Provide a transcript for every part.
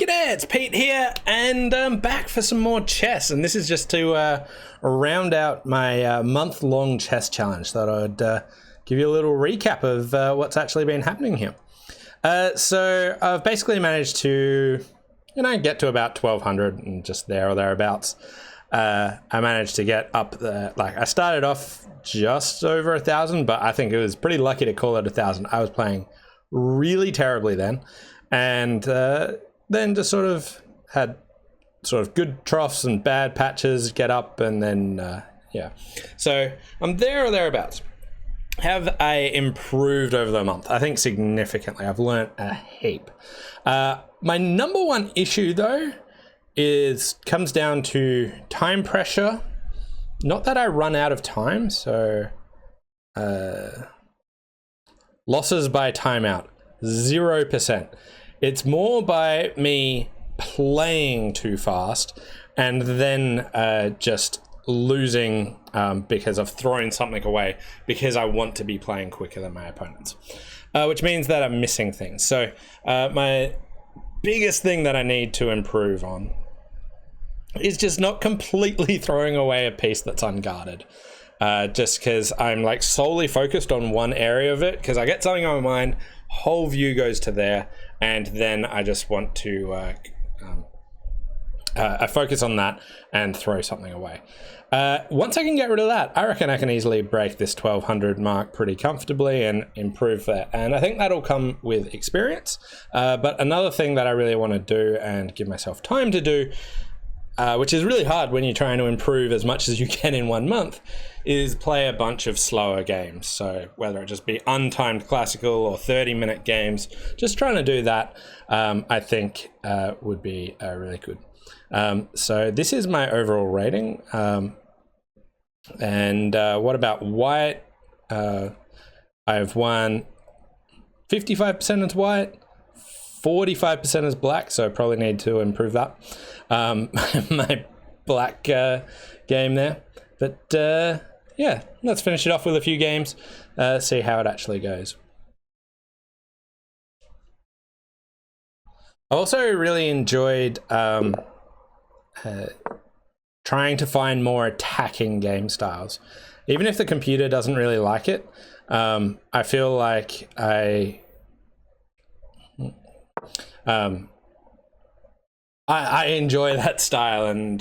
G'day, it's Pete here, and I'm back for some more chess. And this is just to round out my month-long chess challenge. Thought I'd give you a little recap of what's actually been happening here. So I've basically managed to, get to about 1200 and just there or thereabouts. I managed to get up there. Like, I started off just over 1,000, but I think it was pretty lucky to call it 1,000. I was playing really terribly then, and then just sort of had good troughs and bad patches, get up, and then yeah. So I'm there or thereabouts. Have I improved over the month? I think significantly. I've learnt a heap. My number one issue though comes down to time pressure. Not that I run out of time, so losses by timeout, 0%. It's more by me playing too fast and then just losing because I've thrown something away because I want to be playing quicker than my opponents, which means that I'm missing things. So my biggest thing that I need to improve on is just not completely throwing away a piece that's unguarded. Just because I'm like solely focused on one area of it, because I get something on my mind, whole view goes to there, and then I just want to I focus on that and throw something away. Once I can get rid of that, I reckon I can easily break this 1200 mark pretty comfortably and improve there. And I think that'll come with experience. But another thing that I really want to do and give myself time to do, which is really hard when you're trying to improve as much as you can in 1 month, is play a bunch of slower games. So whether it just be untimed classical or 30-minute games, just trying to do that, I think would be really good. So this is my overall rating. And what about white? I've won 55% as white, 45% as black, so I probably need to improve that. My black game there. But yeah, let's finish it off with a few games, see how it actually goes. I also really enjoyed trying to find more attacking game styles. Even if the computer doesn't really like it, I feel like I enjoy that style, and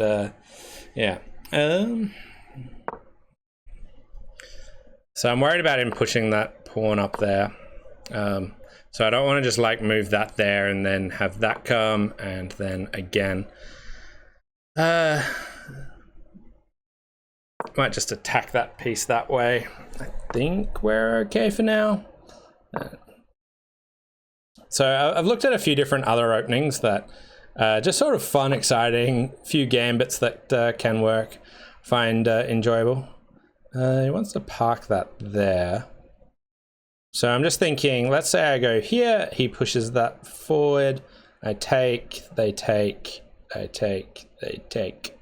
yeah. So I'm worried about him pushing that pawn up there. So I don't want to just like move that there and then have that come and then again. Might just attack that piece that way. I think we're okay for now. So I've looked at a few different other openings that just sort of fun, exciting, few gambits that can work, find enjoyable. He wants to park that there. So I'm just thinking, let's say I go here, he pushes that forward, I take, they take, I take, they take.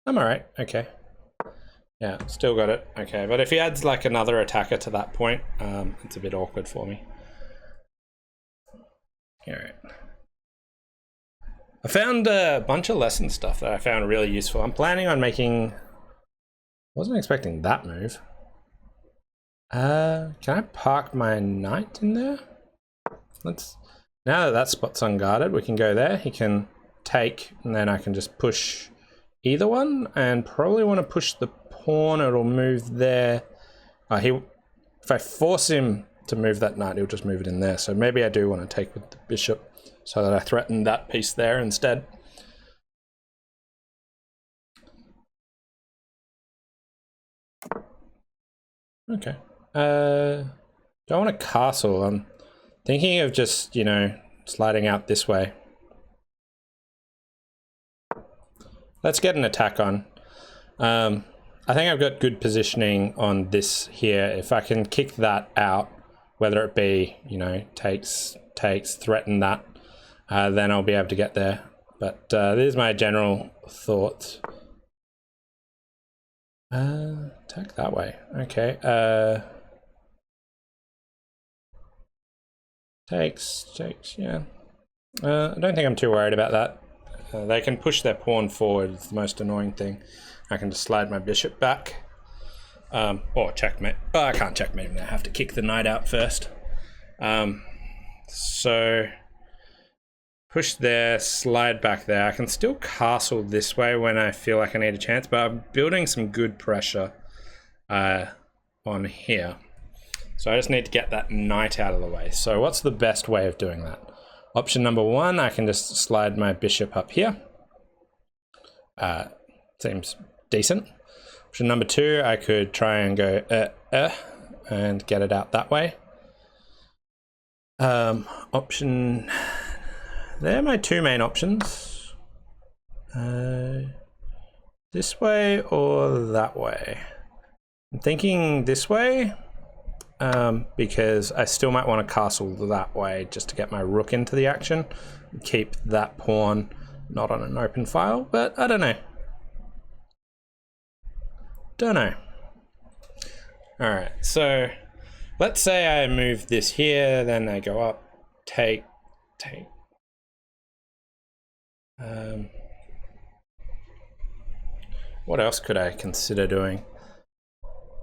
I'm all right, okay. Yeah, still got it, okay. But if he adds like another attacker to that point, it's a bit awkward for me. All right. I found a bunch of lesson stuff that I found really useful. I'm planning on making, wasn't expecting that move. Can I park my knight in there? Now that that spot's unguarded, we can go there. He can take, and then I can just push either one, and probably want to push the pawn. It'll move there. If I force him to move that knight, he'll just move it in there. So maybe I do want to take with the bishop so that I threaten that piece there instead. Okay. Don't want a castle. I'm thinking of just, sliding out this way. Let's get an attack on. I think I've got good positioning on this here. If I can kick that out, whether it be, takes, threaten that, then I'll be able to get there. But this is my general thoughts. Attack that way. Okay. Takes, yeah. I don't think I'm too worried about that. They can push their pawn forward. It's the most annoying thing. I can just slide my bishop back. Or checkmate. Oh, I can't checkmate him. I have to kick the knight out first. So push there, slide back there. I can still castle this way when I feel like I need a chance, but I'm building some good pressure on here. So I just need to get that knight out of the way. So what's the best way of doing that? Option number one, I can just slide my bishop up here. Seems decent. Option number two, I could try and go and get it out that way. Option, they're my two main options. This way or that way? I'm thinking this way, because I still might want to castle that way just to get my rook into the action. Keep that pawn not on an open file, but I don't know. Alright, so let's say I move this here, then I go up, take. What else could I consider doing?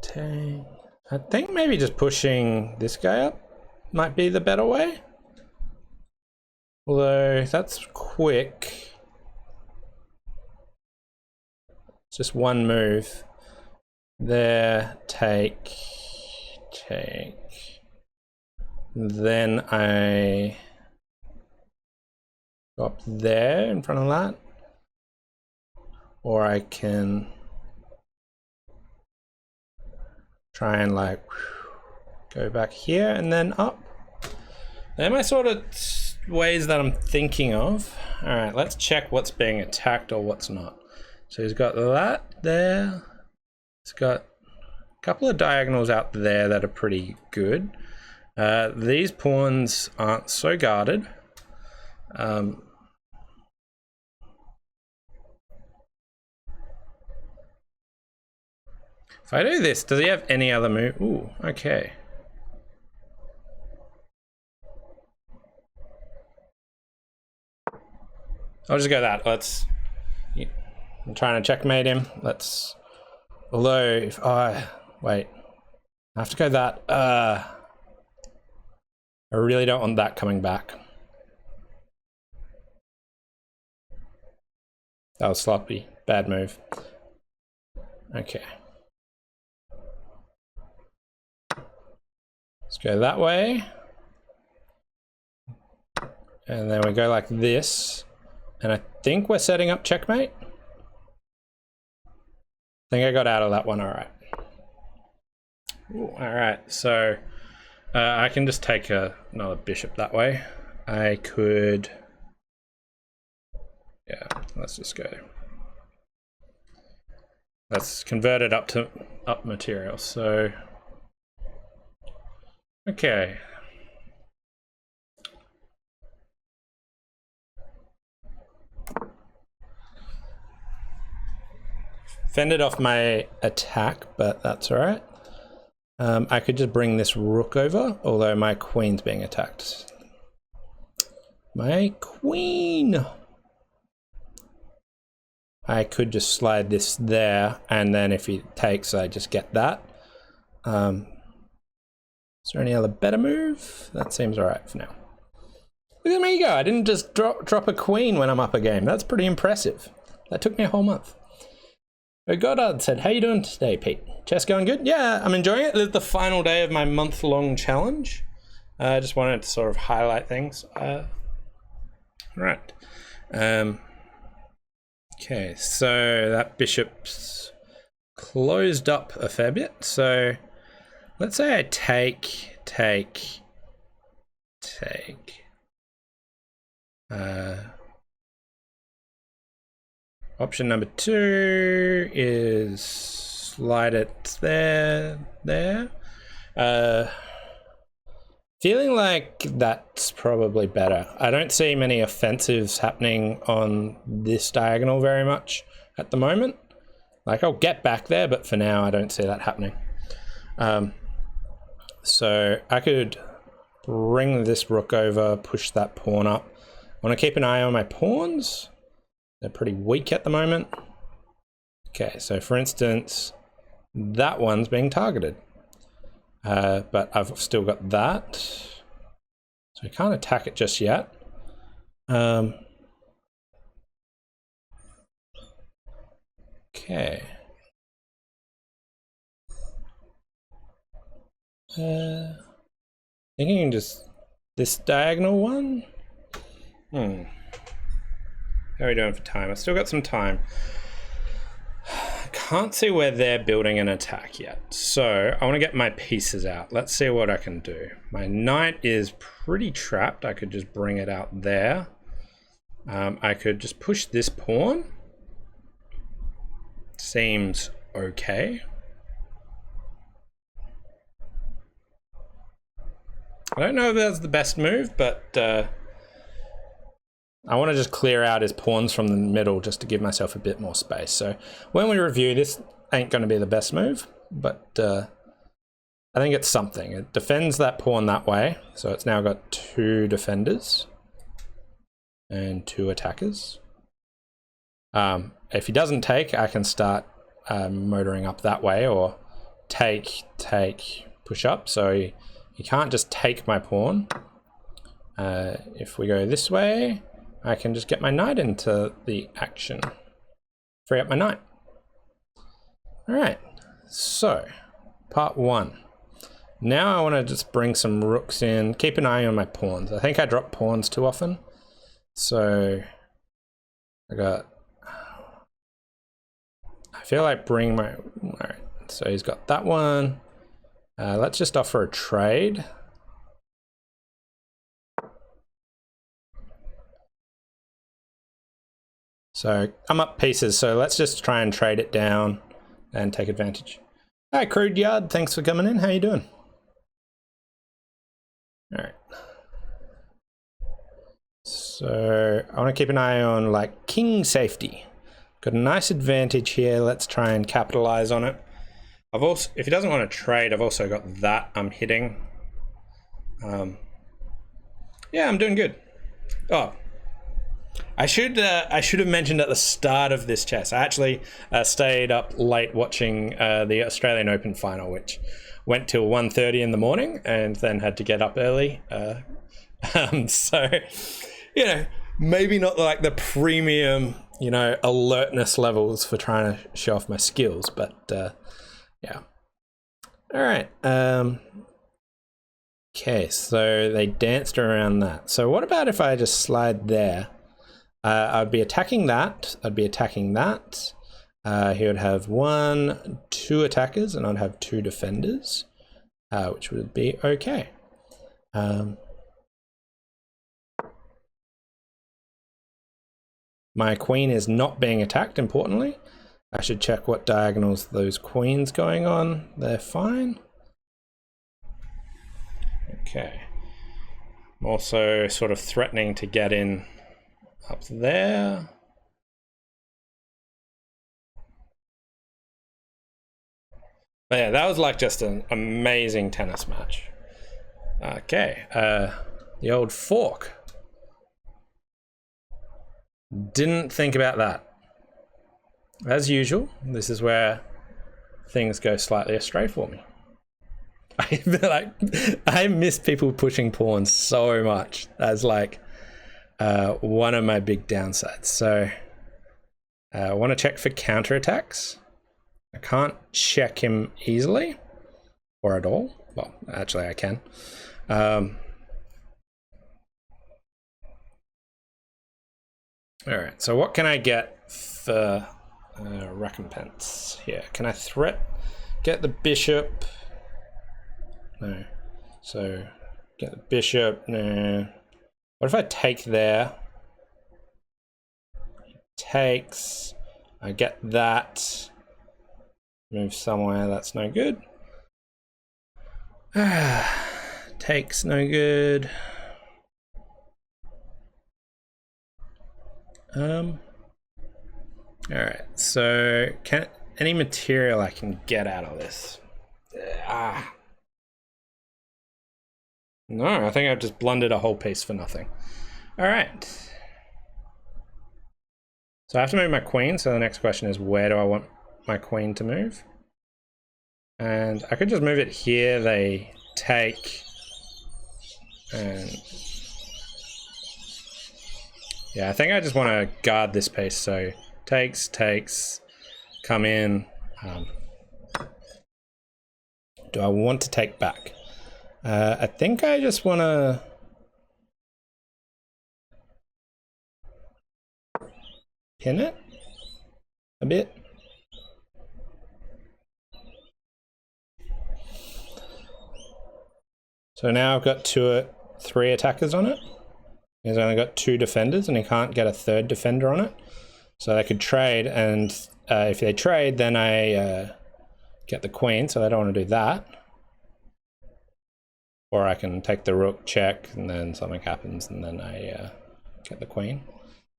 Take. I think maybe just pushing this guy up might be the better way. Although that's quick. It's just one move. There, take. Then I go up there in front of that. Or I can try and like go back here and then up. They're my sort of ways that I'm thinking of. All right, let's check what's being attacked or what's not. So he's got that there. He's got a couple of diagonals out there that are pretty good. These pawns aren't so guarded. If I do this, does he have any other move? Ooh, okay. I'll just go that. I'm trying to checkmate him. Although, if I wait, I have to go that. I really don't want that coming back. That was sloppy. Bad move. Okay. Let's go that way. And then we go like this. And I think we're setting up checkmate. I think I got out of that one, all right. Ooh, all right, so I can just take another bishop that way. I could, yeah, let's just go. Let's convert it up material, so. Okay. Fended off my attack, but that's all right. I could just bring this rook over, although my queen's being attacked. My queen! I could just slide this there, and then if he takes, I just get that. Is there any other better move? That seems all right for now. Look at me go. I didn't just drop a queen when I'm up a game. That's pretty impressive. That took me a whole month. Goddard said, how you doing today, Pete? Chess going good? Yeah, I'm enjoying it. This is the final day of my month-long challenge. I just wanted to sort of highlight things. Right. Okay, so that bishop's closed up a fair bit. So let's say I take. Option number two is slide it there. Feeling like that's probably better. I don't see many offensives happening on this diagonal very much at the moment. Like, I'll get back there, but for now I don't see that happening. So I could bring this rook over, push that pawn up, want to keep an eye on my pawns. They're pretty weak at the moment. Okay, so for instance, that one's being targeted. But I've still got that. So I can't attack it just yet. Okay. Thinking just this diagonal one. How are we doing for time? I've still got some time. Can't see where they're building an attack yet. So I want to get my pieces out. Let's see what I can do. My knight is pretty trapped. I could just bring it out there. I could just push this pawn. Seems okay. I don't know if that's the best move, but I want to just clear out his pawns from the middle just to give myself a bit more space. So when we review, this ain't going to be the best move, but I think it's something. It defends that pawn that way, so it's now got 2 defenders and 2 attackers. If he doesn't take, I can start motoring up that way, or take, push up. So he can't just take my pawn. If we go this way, I can just get my knight into the action. Free up my knight. All right, so part 1. Now I want to just bring some rooks in, keep an eye on my pawns. I think I drop pawns too often. So I feel like bring my, all right, so he's got that one. Let's just offer a trade. So I'm up pieces, so let's just try and trade it down and take advantage. Hi, Crude Yard, thanks for coming in. How you doing? All right. So I want to keep an eye on like king safety. Got a nice advantage here. Let's try and capitalize on it. I've also, if he doesn't want to trade, I've also got that I'm hitting. Yeah, I'm doing good. Oh, I should have mentioned at the start of this chess. I actually stayed up late watching the Australian Open final, which went till 1:30 in the morning, and then had to get up early. So, you know, maybe not like the premium, you know, alertness levels for trying to show off my skills, but yeah. All right. Okay, so they danced around that. So what about if I just slide there? I'd be attacking that. I'd be attacking that. He would have 1, 2 attackers, and I'd have 2 defenders, which would be okay. My queen is not being attacked, importantly. I should check what diagonals those queens going on. They're fine. Okay. I'm also sort of threatening to get in up there. But yeah, that was like just an amazing tennis match. Okay, the old fork. Didn't think about that. As usual, this is where things go slightly astray for me. I miss people pushing pawns so much. That's like one of my big downsides. So I want to check for counterattacks. I can't check him easily or at all. Well, actually I can. All right, so what can I get for recompense here? Can I get the bishop? No. So get the bishop. No. What if I take there? He takes. I get that. Move somewhere. That's no good. Takes no good. All right. So any material I can get out of this? No, I think I've just blundered a whole piece for nothing. All right. So I have to move my queen. So the next question is, where do I want my queen to move? And I could just move it here. They take. And yeah, I think I just want to guard this piece. So takes, come in. Do I want to take back? I think I just want to pin it a bit. So now I've got 3 attackers on it. He's only got 2 defenders and he can't get a 3rd defender on it. So they could trade, and if they trade, then I get the queen, so I don't want to do that. Or I can take the rook, check, and then something happens, and then I get the queen.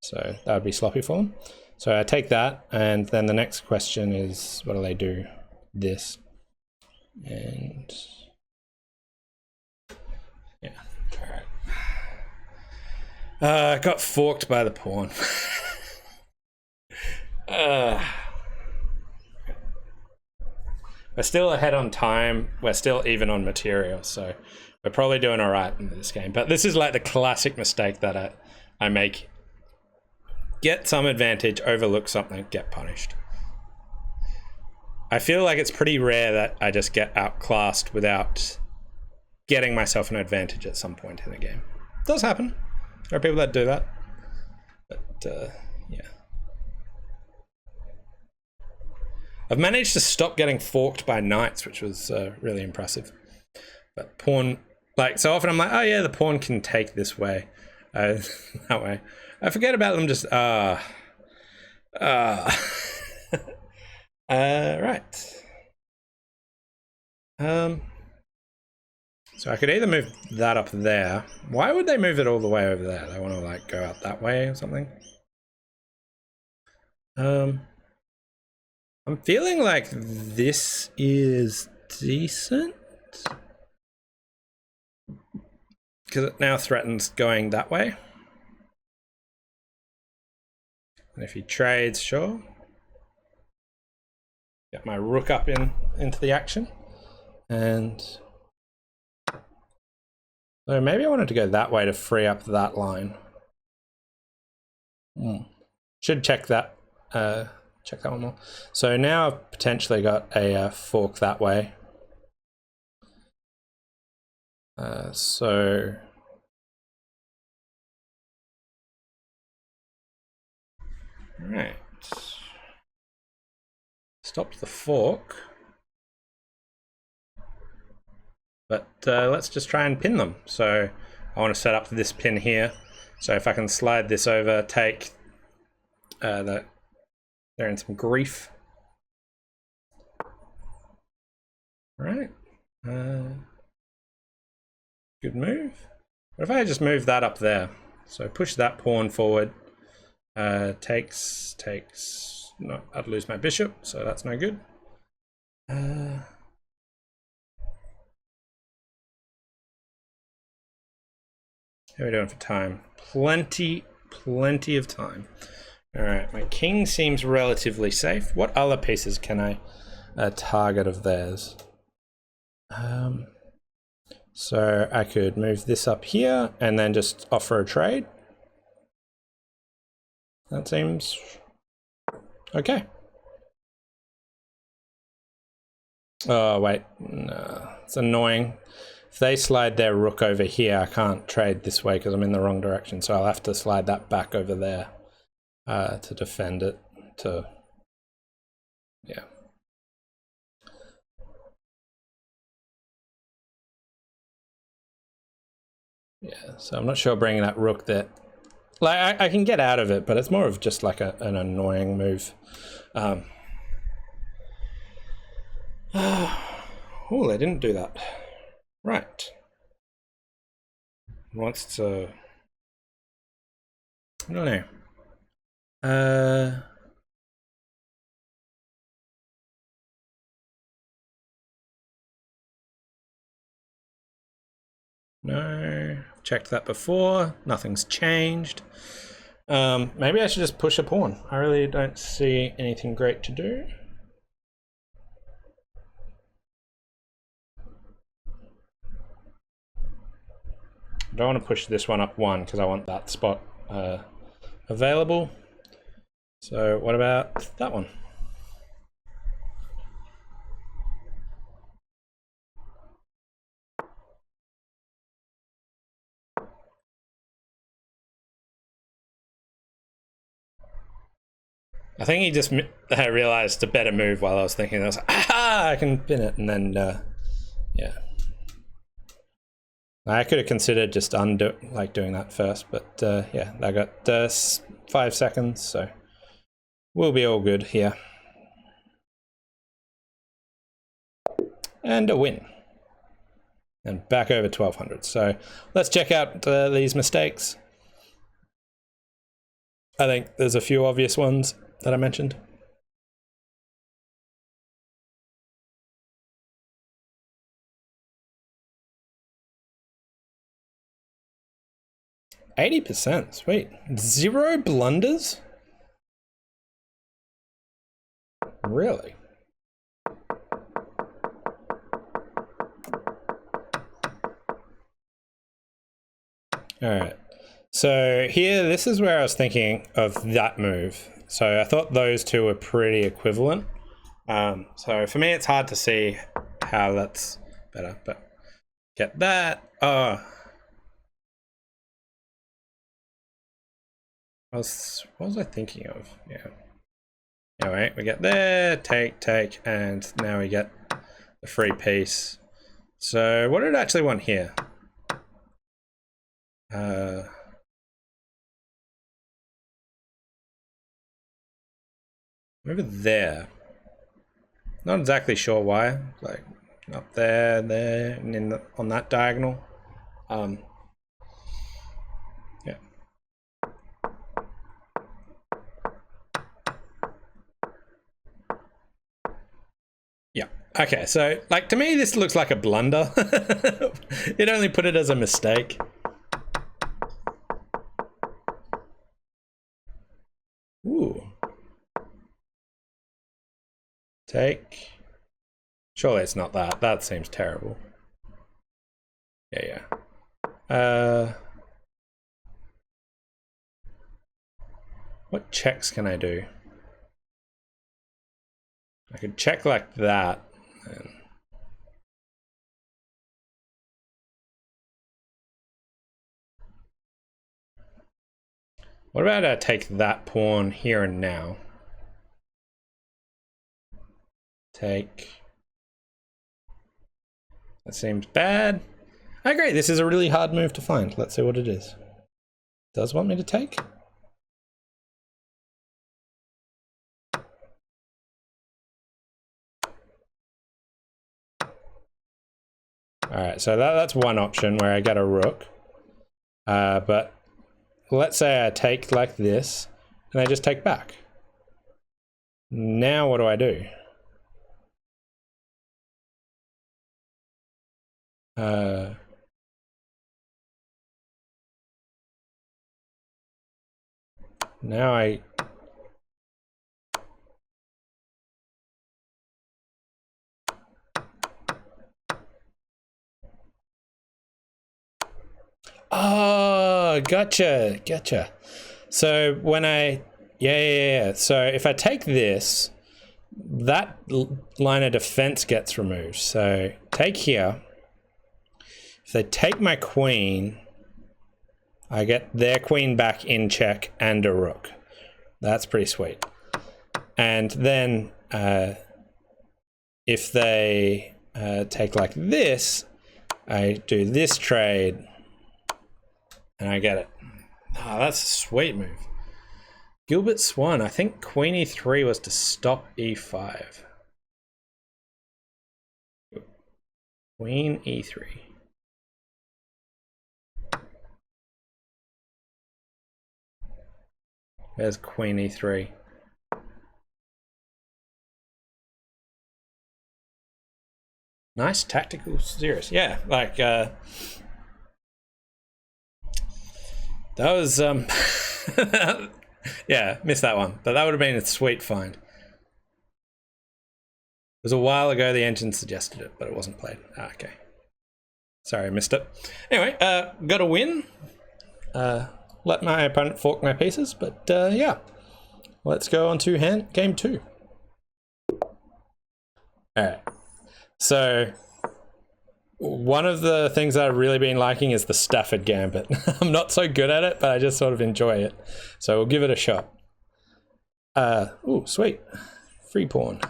So that would be sloppy for them. So I take that, and then the next question is, what do they do? This. And yeah, all right. Got forked by the pawn. We're still ahead on time. We're still even on material, so we're probably doing all right in this game. But this is like the classic mistake that I make. Get some advantage, overlook something, get punished. I feel like it's pretty rare that I just get outclassed without getting myself an advantage at some point in the game. It does happen. There are people that do that. But, yeah. I've managed to stop getting forked by knights, which was really impressive. But pawn, like, so often I'm like, oh yeah, the pawn can take this way, that way. I forget about them just, right. So I could either move that up there. Why would they move it all the way over there? They want to like go out that way or something? I'm feeling like this is decent. Because it now threatens going that way. And if he trades, sure. Get my rook up into the action. And so maybe I wanted to go that way to free up that line. Should check that. Check that one more. So now I've potentially got a fork that way. So all right. Stopped the fork. But let's just try and pin them. So I want to set up this pin here. So if I can slide this over, take they're in some grief. Right. Good move. What if I just move that up there? So push that pawn forward. Takes. No, I'd lose my bishop, so that's no good. How are we doing for time? Plenty of time. All right, my king seems relatively safe. What other pieces can I target of theirs? So I could move this up here and then just offer a trade. That seems okay. Oh, wait, no, it's annoying. If they slide their rook over here, I can't trade this way because I'm in the wrong direction. So I'll have to slide that back over there to defend it. Yeah. Yeah, so I'm not sure bringing that rook there. Like, I can get out of it, but it's more of just like an annoying move. Oh, they didn't do that. Right. Wants to... I don't know. No. checked that before. Nothing's changed. Maybe I should just push a pawn. I really don't see anything great to do. I don't want to push this one up one because I want that spot available. So what about that one? I think he just realized a better move while I was thinking. I was like, aha, I can pin it, and then yeah. I could have considered just doing that first, but yeah, I got 5 seconds, so we'll be all good here. And a win. And back over 1200. So let's check out these mistakes. I think there's a few obvious ones that I mentioned. %, sweet. 0 blunders? Really? All right. So here, this is where I was thinking of that move. So I thought those two were pretty equivalent. So for me, it's hard to see how that's better, but get that. Oh. What was I thinking of? Yeah. Anyway, we get there, take, and now we get the free piece. So what did I actually want here? Over there. Not exactly sure why. Like up there, and on that diagonal. Yeah. Yeah. Okay, so like to me this looks like a blunder. It only put it as a mistake. Ooh. Take. Surely it's not that. That seems terrible. Yeah. What checks can I do? I could check like that. What about I take that pawn here and now? Take. That seems bad. I agree, this is a really hard move to find. Let's see what it is. Does want me to take? Alright, so that's one option where I get a rook. But let's say I take like this, and I just take back. Now what do I do? Now I... Oh, gotcha. So when I... Yeah. So if I take this, that line of defense gets removed. So take here. If they take my queen, I get their queen back in check and a rook. That's pretty sweet. And then if they take like this, I do this trade and I get it. Oh, that's a sweet move. Gilbert Swan, I think queen e3 was to stop e5. Queen e3. There's queen e3. Nice tactical serious. Yeah, like That was yeah, missed that one, but that would have been a sweet find. It was a while ago the engine suggested it, but it wasn't played. Okay. Sorry, I missed it. Anyway, got a win. Let my opponent fork my pieces, but yeah. Let's go on to game 2. Alright. So, one of the things that I've really been liking is the Stafford Gambit. I'm not so good at it, but I just sort of enjoy it. So we'll give it a shot. Ooh, sweet. Free pawn.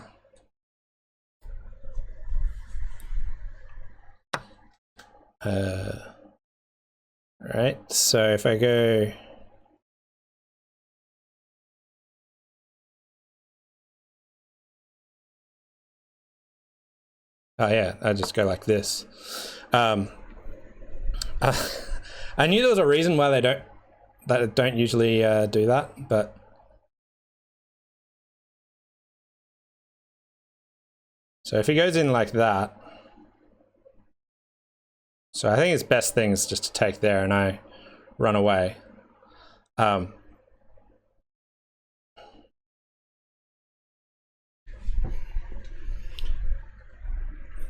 Alright, so if I go... Oh yeah, I just go like this. I knew there was a reason why they don't usually do that, but so if he goes in like that, so I think his best thing is just to take there and I run away.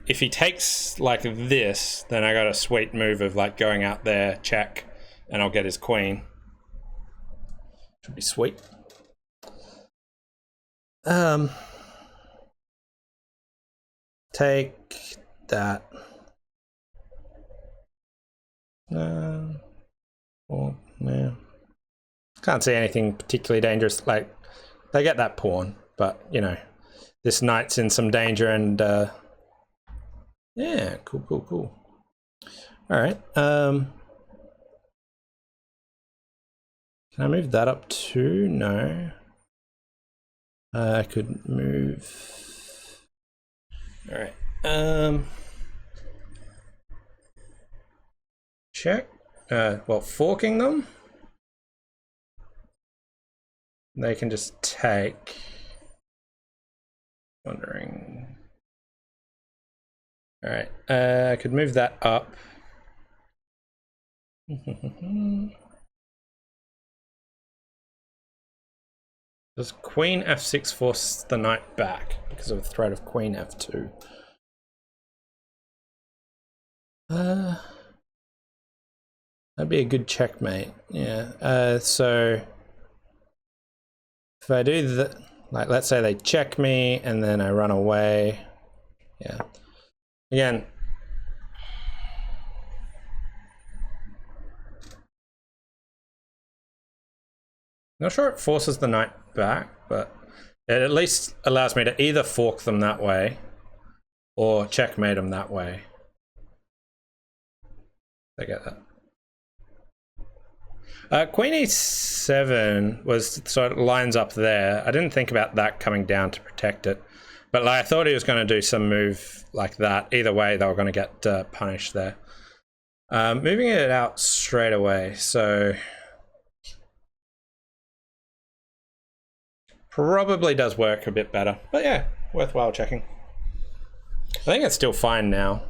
If he takes like this, then I got a sweet move of like going out there, check, and I'll get his queen. Should be sweet. Take that. Oh, no. Can't see anything particularly dangerous. Like, they get that pawn, but, you know, this knight's in some danger and, yeah, cool. Alright, can I move that up too? No. I could move... Alright, check. Well, forking them. They can just take. Wondering. Alright, I could move that up. Does Queen F6 force the knight back because of the threat of Queen F2? That'd be a good checkmate, yeah. So if I do that, like let's say they check me and then I run away, yeah. Again, not sure it forces the knight back, but it at least allows me to either fork them that way or checkmate them that way. I get that. Queen e7 was sort of lines up there. I didn't think about that coming down to protect it, but like, I thought he was going to do some move like that. Either way, they were going to get punished there. Moving it out straight away, so probably does work a bit better. But yeah, worthwhile checking. I think it's still fine now.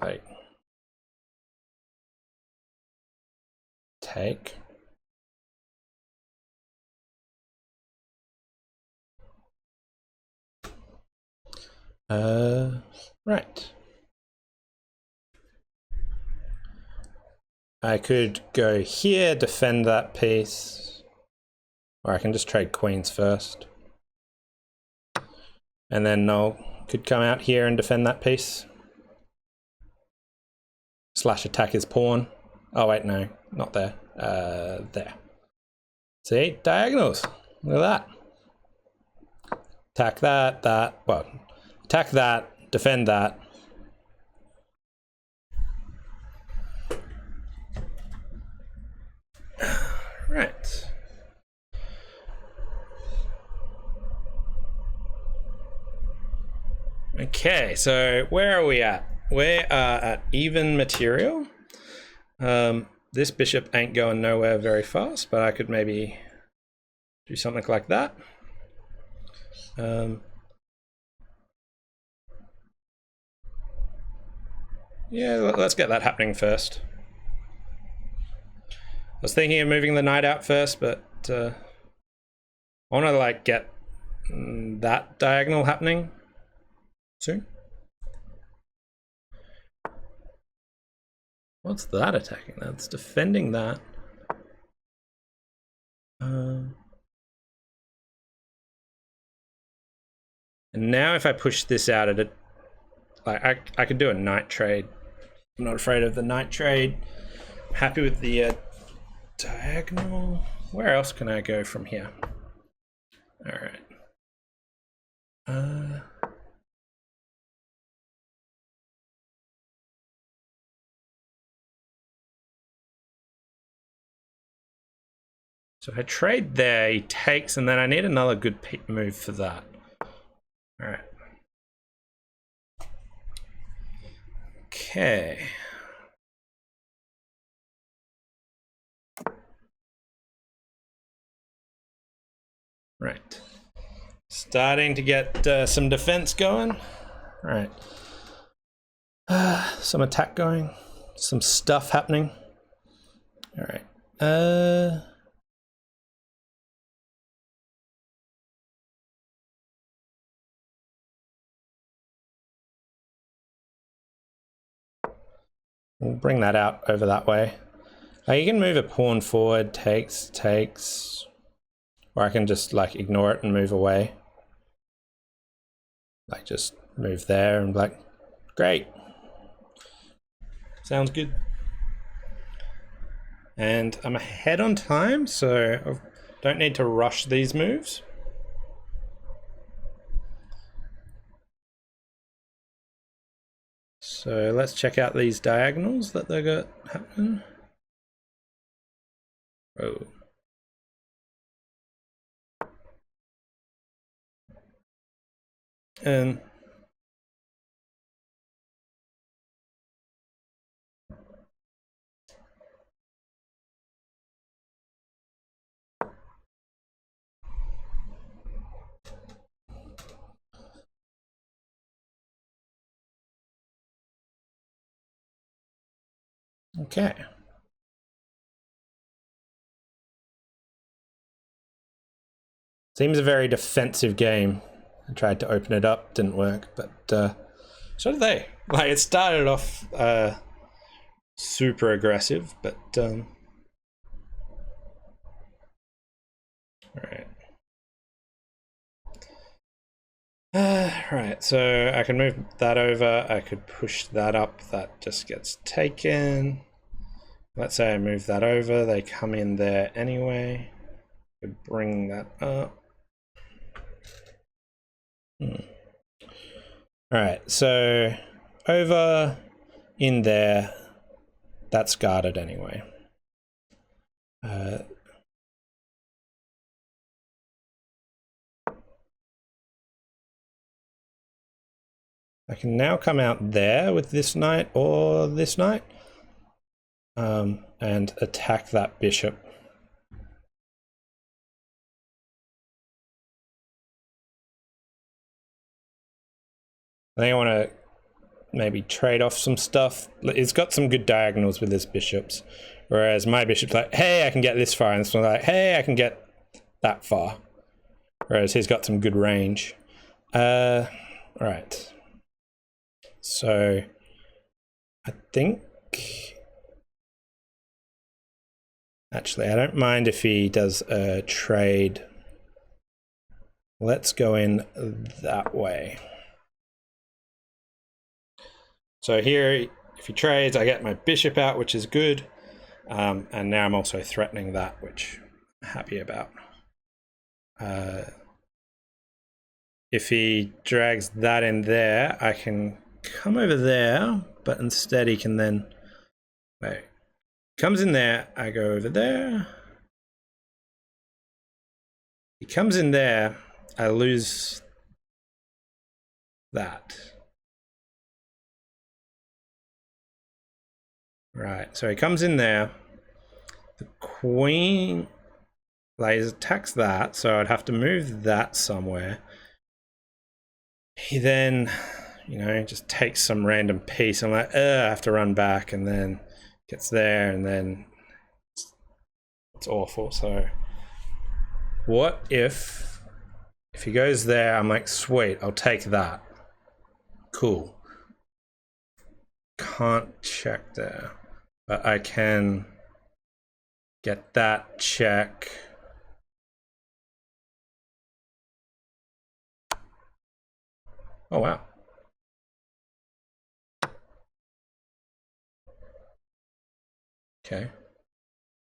Like. Take. Right. I could go here, defend that piece, or I can just trade queens first. And then could come out here and defend that piece. Slash attack his pawn. Oh wait, no, not there. There. See, diagonals. Look at that. Attack that. Well, attack that. Defend that. Right. Okay, so where are we at? We are at even material. This bishop ain't going nowhere very fast, but I could maybe do something like that. Yeah, let's get that happening first. I was thinking of moving the knight out first, but I want to like get that diagonal happening soon. What's that attacking? That's defending that. And now if I push this out at it, like I could do a knight trade. I'm not afraid of the knight trade. I'm happy with the diagonal. Where else can I go from here? All right. So if I trade there, he takes, and then I need another good move for that. All right. Okay. Right. Starting to get some defense going. Right. Some attack going. Some stuff happening. All right. We'll bring that out over that way. You can move a pawn forward, takes, or I can just like ignore it and move away. Like just move there and like, great. Sounds good. And I'm ahead on time, so I don't need to rush these moves. So let's check out these diagonals that they got happening. Oh. And okay. Seems a very defensive game. I tried to open it up, didn't work, but so did they. Like it started off super aggressive, but all right. Right, so I can move that over. I could push that up. That just gets taken. Let's say I move that over. They come in there anyway. Could bring that up. All right, so over in there, that's guarded anyway. I can now come out there with this knight or this knight and attack that bishop. I think I want to maybe trade off some stuff. It's got some good diagonals with his bishops, whereas my bishop's like, hey, I can get this far, and this one's like, hey, I can get that far. Whereas he's got some good range. Right. So I think actually I don't mind if he does a trade. Let's go in that way. So here, if he trades, I get my bishop out, which is good. And now I'm also threatening that, which I'm happy about. If he drags that in there, I can come over there, but instead he can then, wait, comes in there, I go over there. He comes in there, I lose that. Right, so he comes in there. The queen attacks that, so I'd have to move that somewhere. He then you know, just takes some random piece. I'm like, I have to run back, and then gets there, and then it's awful. So what if he goes there, I'm like, sweet, I'll take that. Cool. Can't check there, but I can get that check. Oh, wow. Okay.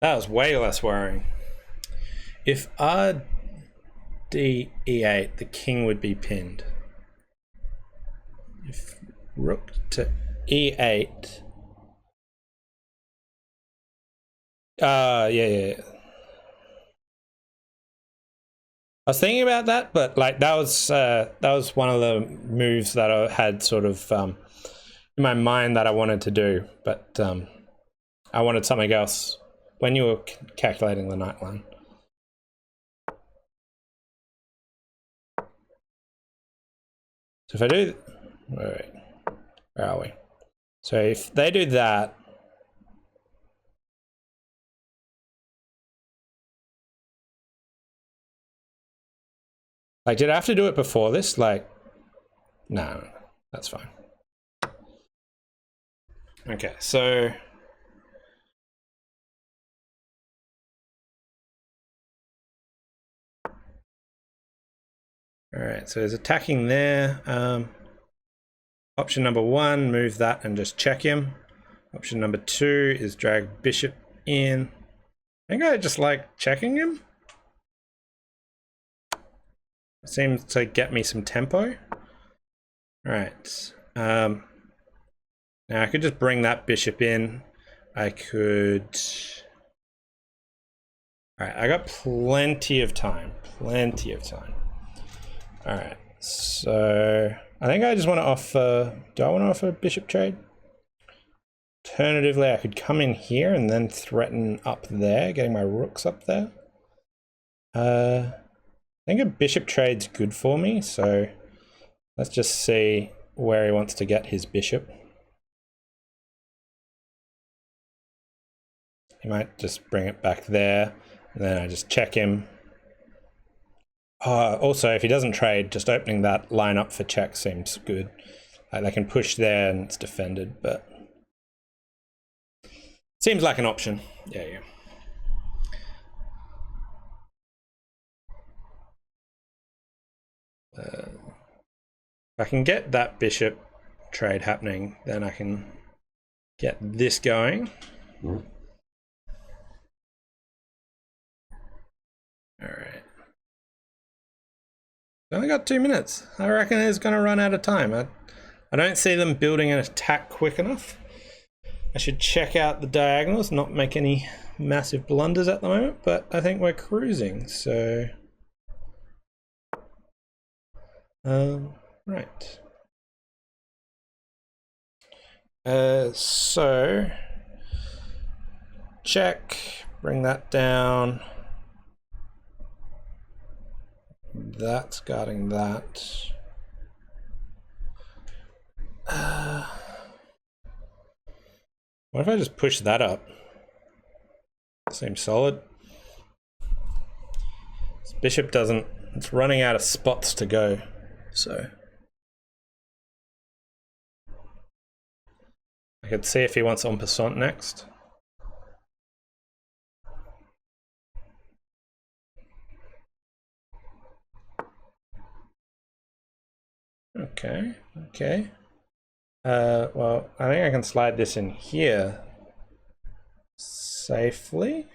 That was way less worrying. If R D E8, the king would be pinned. If rook to E8. Yeah. I was thinking about that, but like that was one of the moves that I had sort of in my mind that I wanted to do, but I wanted something else when you were calculating the knight line. So if I do, wait, where are we? So if they do that, like, did I have to do it before this? Like, no, that's fine. Okay, so all right, so there's attacking there. Option number 1, move that and just check him. Option number 2 is drag bishop in. I think I just like checking him. It seems to get me some tempo. All right. Now I could just bring that bishop in. I could. All right, I got plenty of time. Plenty of time. All right, so I think I just want to offer. Do I want to offer a bishop trade? Alternatively, I could come in here and then threaten up there, getting my rooks up there. I think a bishop trade's good for me, so let's just see where he wants to get his bishop. He might just bring it back there, and then I just check him. Also, if he doesn't trade, just opening that line up for check seems good. Like they can push there and it's defended, but seems like an option. Yeah. If I can get that bishop trade happening, then I can get this going. All right. I only got 2 minutes. I reckon it's going to run out of time. I don't see them building an attack quick enough. I should check out the diagonals, not make any massive blunders at the moment, but I think we're cruising, so... right. So... check, bring that down. That's guarding that. What if I just push that up? Seems solid. This bishop doesn't, it's running out of spots to go, so. I could see if he wants en passant next. Okay. Well, I think I can slide this in here safely.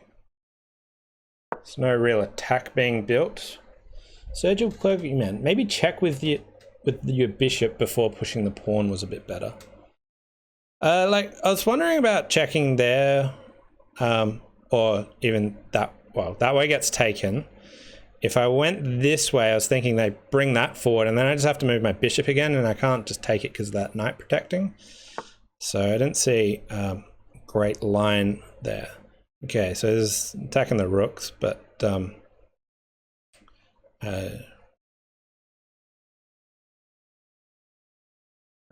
There's no real attack being built. Surgical clergyman. Maybe check with your bishop before pushing the pawn was a bit better. Like I was wondering about checking there, or even that. Well, that way gets taken. If I went this way, I was thinking they bring that forward, and then I just have to move my bishop again, and I can't just take it because of that knight protecting. So I didn't see great line there. Okay, so there's attacking the rooks, but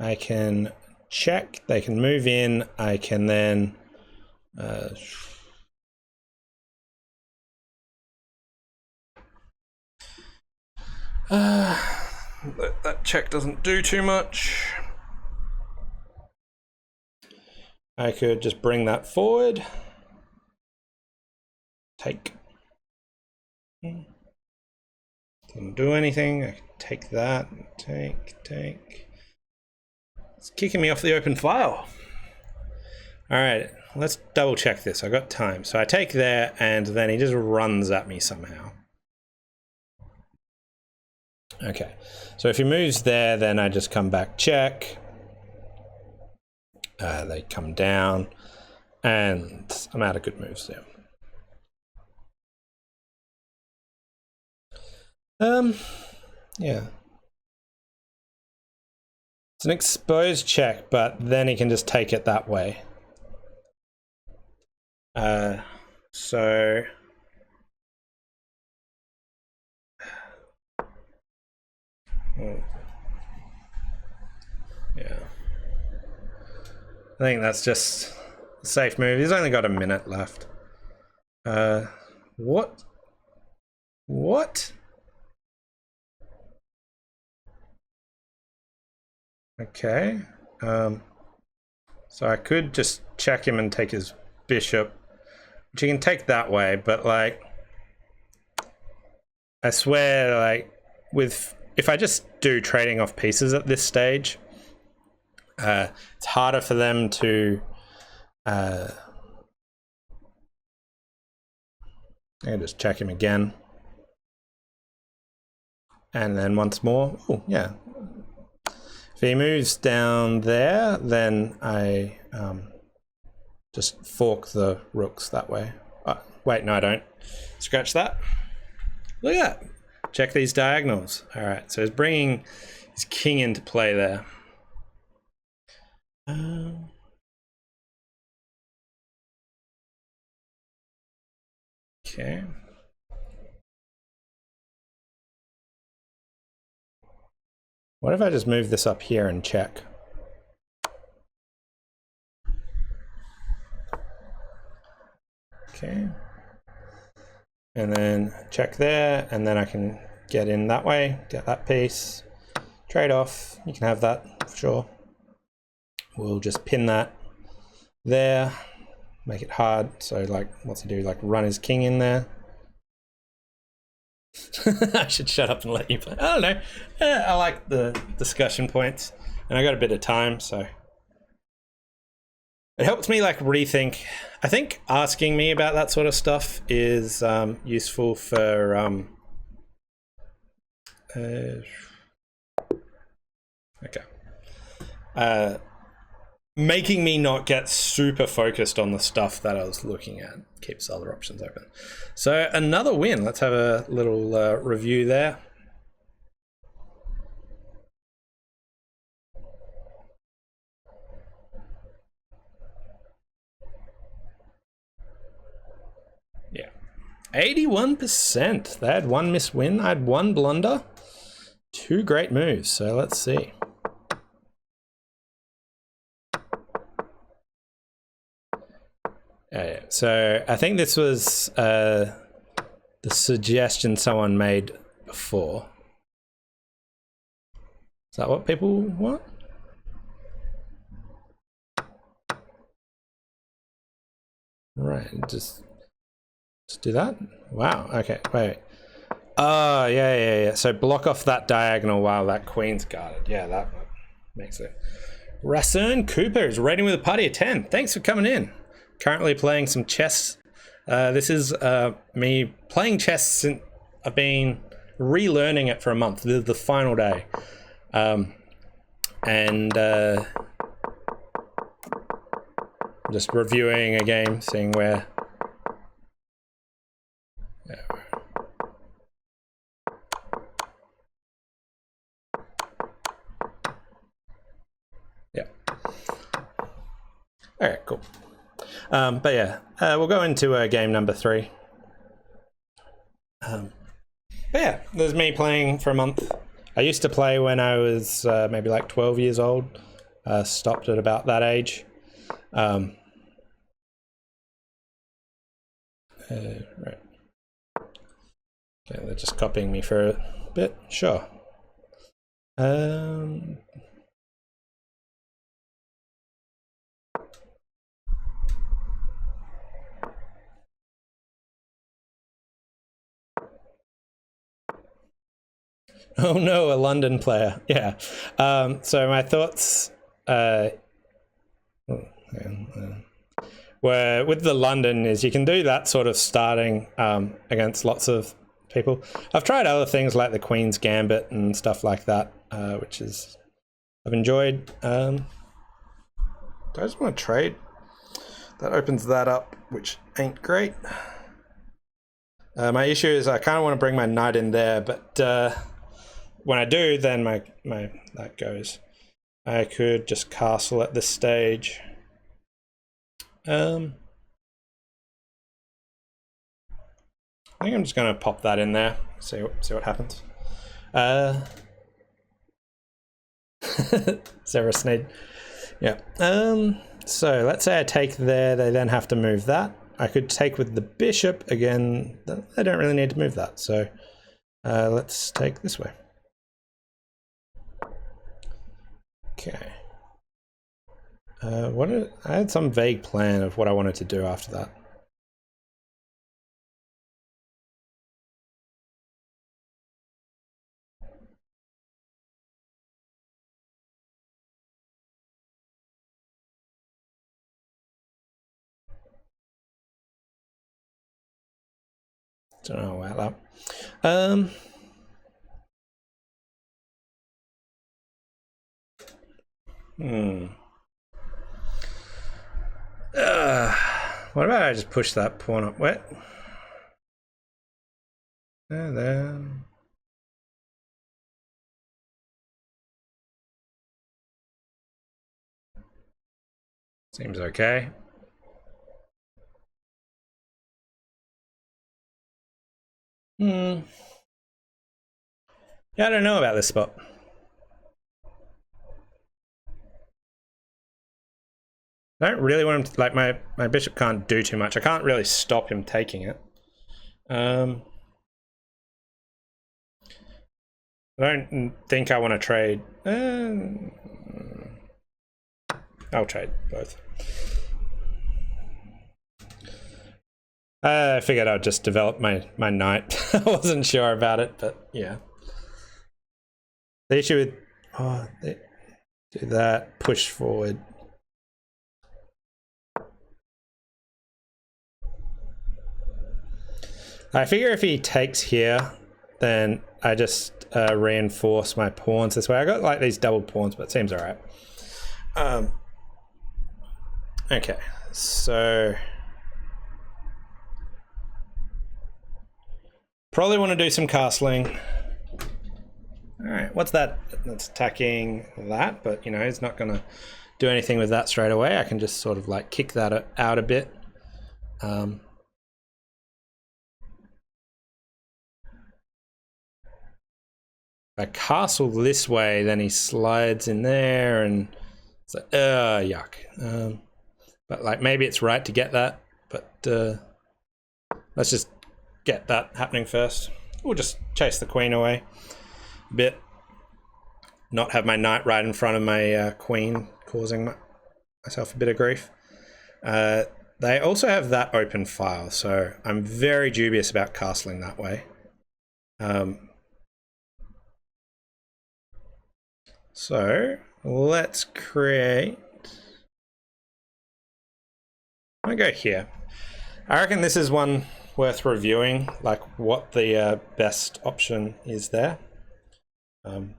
I can check, they can move in, I can then that check doesn't do too much. I could just bring that forward. Take. Didn't do anything. I can take that. Take. It's kicking me off the open file. All right, let's double check this. I got time. So I take there, and then he just runs at me somehow. Okay, so if he moves there, then I just come back, check. They come down, and I'm out of good moves there. Yeah. It's an exposed check, but then he can just take it that way. So yeah, I think that's just a safe move. He's only got a minute left. What? Okay. So I could just check him and take his bishop, which you can take that way, but like, I swear, like, if I just do trading off pieces at this stage, it's harder for them to I just check him again, and then once more. Oh yeah, if he moves down there, then I just fork the rooks that way. Wait, no, I don't. Scratch that. Look at that. Check these diagonals. All right, so he's bringing his king into play there. Okay. What if I just move this up here and check? Okay. And then check there, and then I can get in that way, get that piece, trade off. You can have that for sure. We'll just pin that there, make it hard. So like, what's he do? Like run his king in there. I should shut up and let you play. I don't know. I like the discussion points, and I got a bit of time, so it helps me like rethink. I think asking me about that sort of stuff is useful for making me not get super focused on the stuff that I was looking at. Keeps other options open. So another win. Let's have a little review there. Yeah, 81%. They had one missed win. I had one blunder. Two great moves. So let's see. Yeah, so I think this was the suggestion someone made before. Is that what people want? Right, just do that. Wow. Okay. Wait. Oh, yeah. So block off that diagonal while that queen's guarded. Yeah, that makes it. Rasun Cooper is rating with a party of 10. Thanks for coming in. Currently playing some chess. This is me playing chess since I've been relearning it for a month. This is the final day. And just reviewing a game, seeing where. Yeah. Okay, cool. But yeah, we'll go into game number 3. But yeah, there's me playing for a month. I used to play when I was maybe like 12 years old. stopped at about that age. Right. Okay, they're just copying me for a bit. Sure. Oh no, a London player. Yeah. So my thoughts were with the London is you can do that sort of starting against lots of people. I've tried other things like the Queen's Gambit and stuff like that, which is I've enjoyed. Do I just want to trade? That opens that up, which ain't great. My issue is I kind of want to bring my knight in there, but when I do, then my that goes. I could just castle at this stage. I think I'm just going to pop that in there. See what happens. Severus need. Yeah. So let's say I take there. They then have to move that. I could take with the bishop again. They don't really need to move that. So let's take this way. Okay. I had some vague plan of what I wanted to do after that. Don't know about that. What about I just push that pawn up wet? There. Seems okay. Yeah, I don't know about this spot. I don't really want him to, like, my bishop can't do too much. I can't really stop him taking it. I don't think I want to trade. I'll trade both. I figured I'd just develop my knight. I wasn't sure about it, but yeah. The issue with do that, push forward. I figure if he takes here, then I just reinforce my pawns this way. I got like these double pawns, but it seems all right. Okay, so probably want to do some castling. All right, what's that? That's attacking that, but you know, it's not going to do anything with that straight away. I can just sort of like kick that out a bit. If I castle this way, then he slides in there, and it's like, yuck. But like maybe it's right to get that, but let's just get that happening first. We'll just chase the queen away a bit, not have my knight right in front of my queen, causing myself a bit of grief. They also have that open file, so I'm very dubious about castling that way. So let's create. I'm gonna go here. I reckon this is one worth reviewing, like what the best option is there. All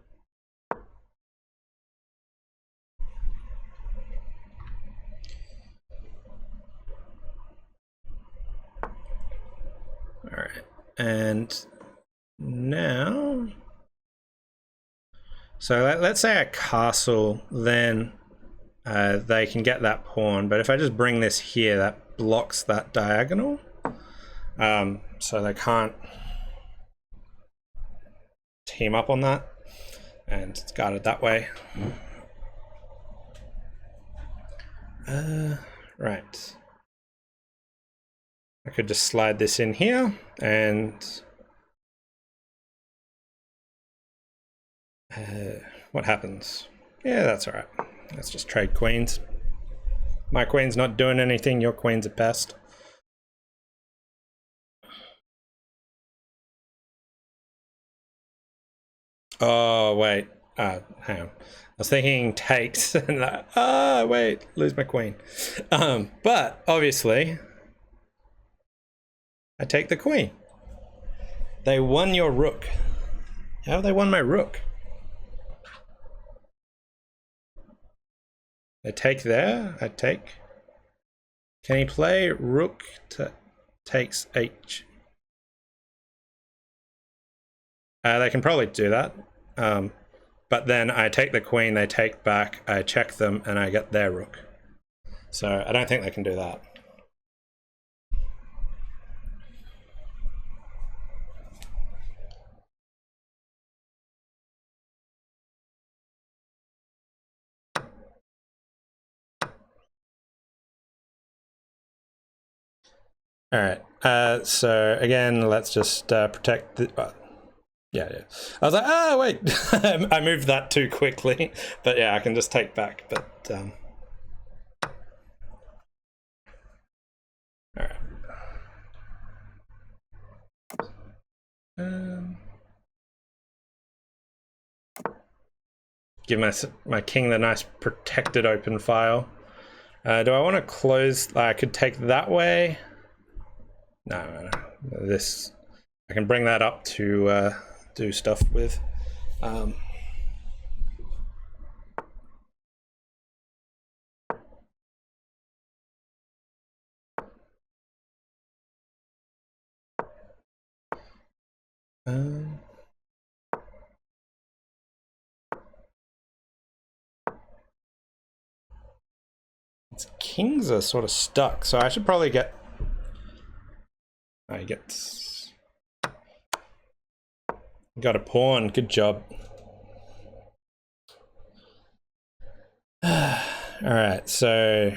right, and now, so let's say I castle, then they can get that pawn, but if I just bring this here, that blocks that diagonal, so they can't team up on that, and it's guarded that way. Right. I could just slide this in here and what happens? Yeah, that's all right. Let's just trade queens. My queen's not doing anything. Your queen's a pest. Oh, wait. Hang on. I was thinking takes and wait, lose my queen. But obviously, I take the queen. They won your rook. How have they won my rook? They take there. I take. Can he play rook takes h? They can probably do that. But then I take the queen, they take back, I check them, and I get their rook. So I don't think they can do that. All right. So again, let's just protect the. Yeah. I was like, wait, I moved that too quickly. But yeah, I can just take back. But all right. Give my king the nice protected open file. Do I want to close? I could take that way. No. This I can bring that up to do stuff with. Its kings are sort of stuck, so I should probably get. I get. Got a pawn. Good job. All right, so.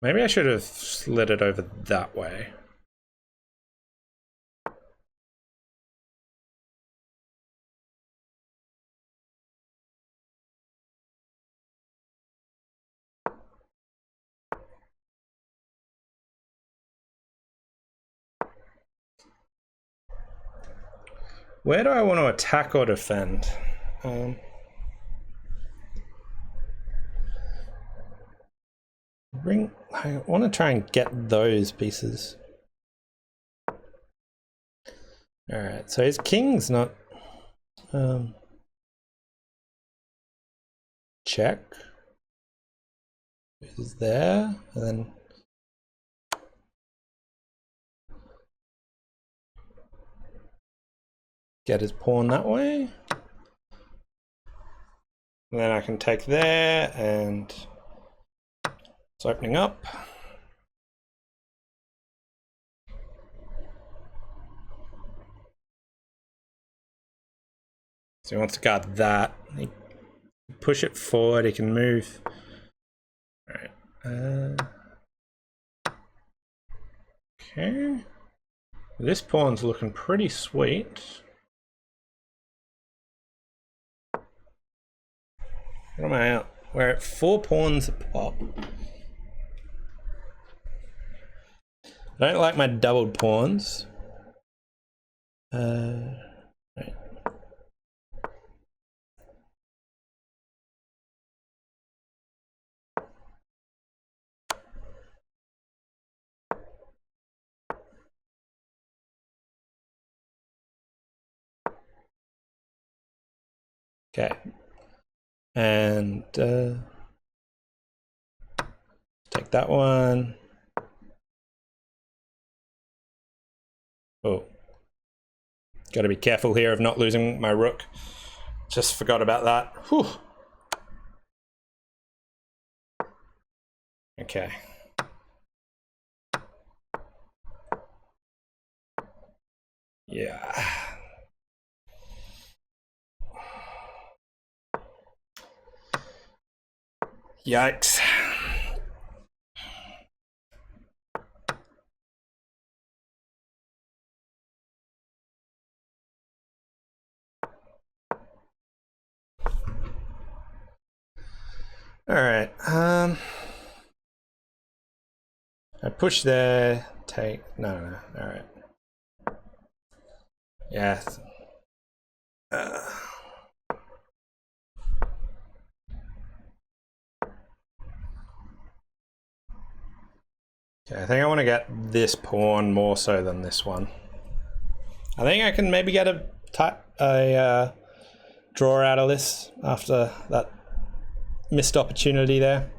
Maybe I should have slid it over that way. Where do I want to attack or defend? I want to try and get those pieces. All right, so his king's not. Check. Is there, and then. Get his pawn that way. And then I can take there, and it's opening up. So he wants to guard that. He push it forward, he can move. Alright. Okay. This pawn's looking pretty sweet. What am I at? We're at 4 pawns a pop. I don't like my doubled pawns. Right. Okay. And take that one. Oh. Got to be careful here of not losing my rook. Just forgot about that. Whew. Okay. Yeah. Yikes. All right. I push there. Take. No. All right. Yeah. Okay, I think I want to get this pawn more so than this one. I think I can maybe get a draw out of this after that missed opportunity there.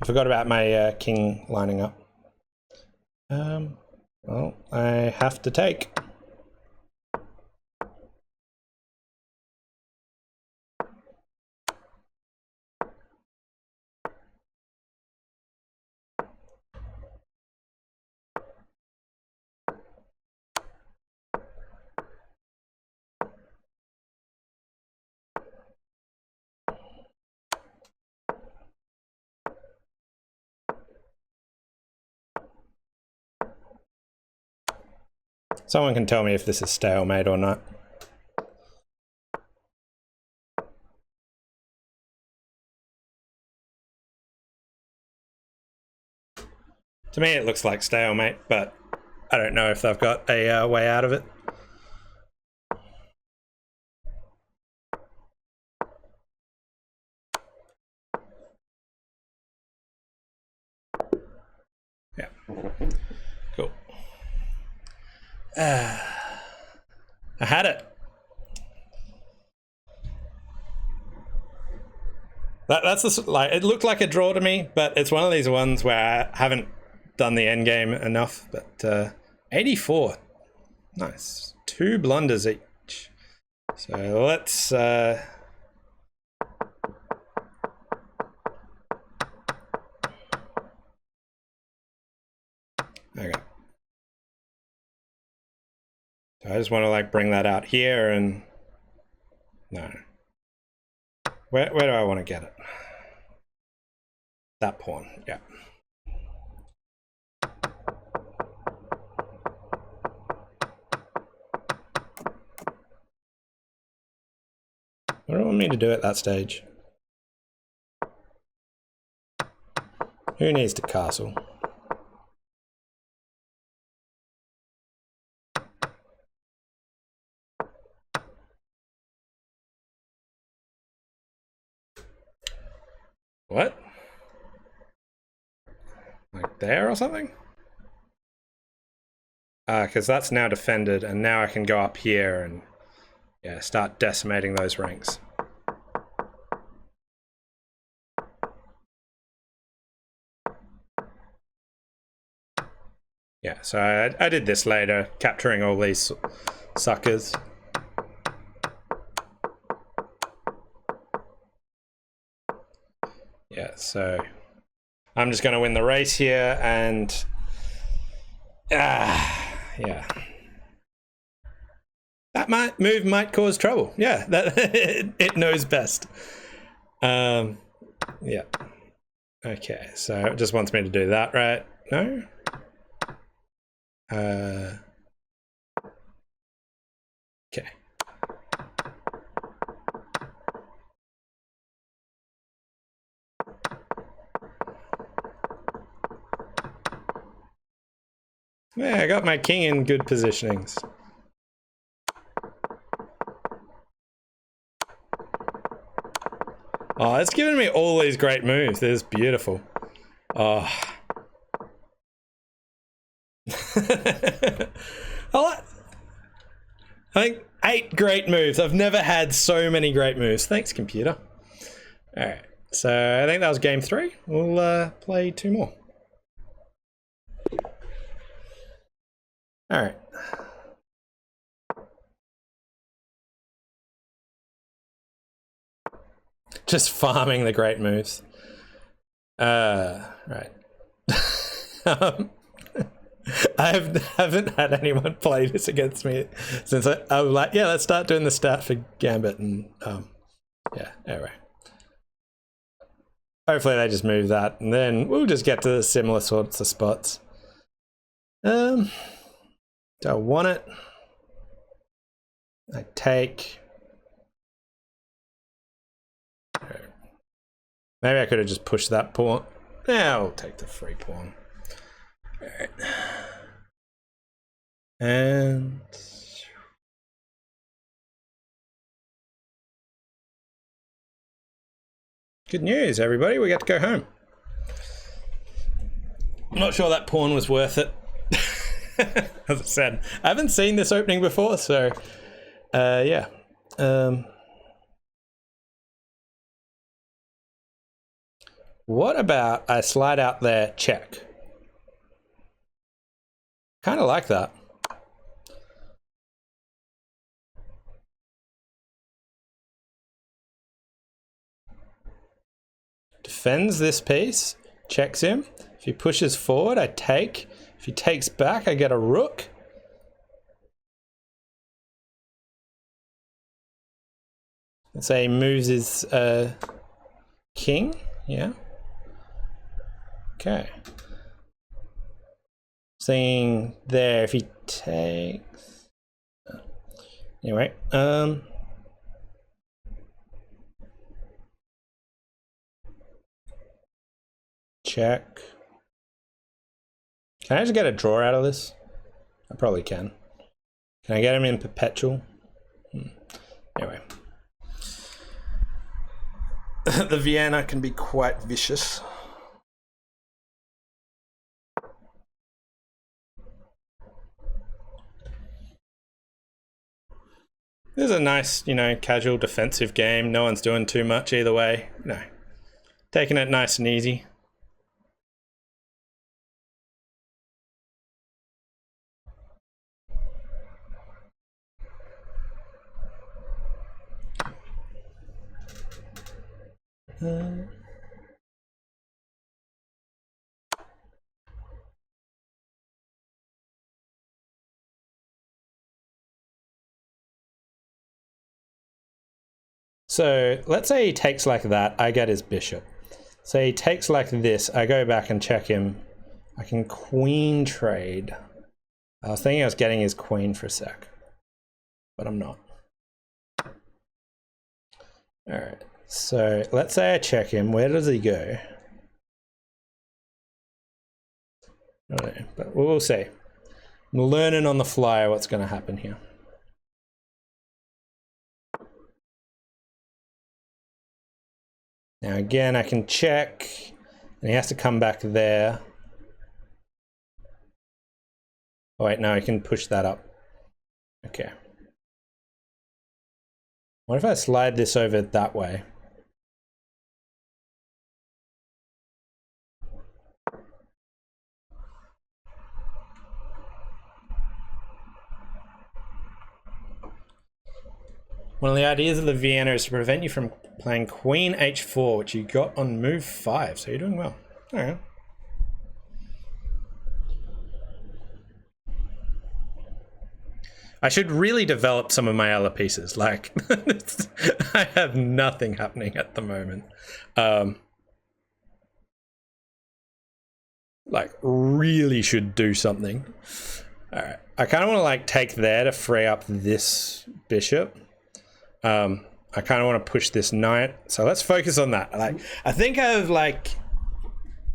I forgot about my king lining up. Well, I have to take. Someone can tell me if this is stalemate or not. To me, it looks like stalemate, but I don't know if they've got a way out of it. Yeah. Cool. I had it. That's the, like, it looked like a draw to me, but it's one of these ones where I haven't done the end game enough. But 84, nice, 2 blunders each. So let's. Okay. So I just want to like bring that out here and no. Where do I want to get it? That pawn, yeah. What do you want me to do at that stage? Who needs to castle? What? Like there or something? Because that's now defended, and now I can go up here and yeah, start decimating those ranks. Yeah, so I did this later, capturing all these suckers. Yeah, so I'm just going to win the race here, and yeah, that move might cause trouble. Yeah, that it knows best. Yeah. Okay, so it just wants me to do that, right? No. Okay. Yeah, I got my king in good positionings. Oh, it's giving me all these great moves. This is beautiful. Oh. I think 8 great moves. I've never had so many great moves. Thanks, computer. All right, so I think that was game 3. We'll play 2 more. All right. Just farming the great moves. Right. haven't had anyone play this against me since I was like, yeah, let's start doing the Stafford Gambit, and yeah, anyway. Hopefully they just move that, and then we'll just get to the similar sorts of spots. Do I want it? I take. Maybe I could have just pushed that pawn. Yeah, I'll take the free pawn. Alright. And good news, everybody. We get to go home. I'm not sure that pawn was worth it. As I said, I haven't seen this opening before, so yeah. What about I slide out there, check? Kind of like that. Defends this piece, checks him. If he pushes forward, I take. If he takes back, I get a rook. Let's say he moves his king. Yeah. Okay. Seeing there, if he takes. Anyway, check. Can I just get a draw out of this? I probably can. Can I get him in perpetual? Anyway. The Vienna can be quite vicious. This is a nice, casual defensive game. No one's doing too much either way. Taking it nice and easy. So let's say he takes like that, I get his bishop. So he takes like this, I go back and check him. I can queen trade. I was thinking I was getting his queen for a sec, but I'm not. All right, so let's say I check him. Where does he go? I don't know, but we'll see. I'm learning on the fly what's going to happen here. Now again, I can check, and he has to come back there. Oh wait, no, I can push that up. Okay. What if I slide this over that way? One of the ideas of the Vienna is to prevent you from playing Queen H4, which you got on move 5, so you're doing well. All right. I should really develop some of my other pieces. Like, I have nothing happening at the moment. Like, really should do something. All right. I kind of want to like take there to free up this bishop. I kind of want to push this knight, so let's focus on that. Like, I think I've like,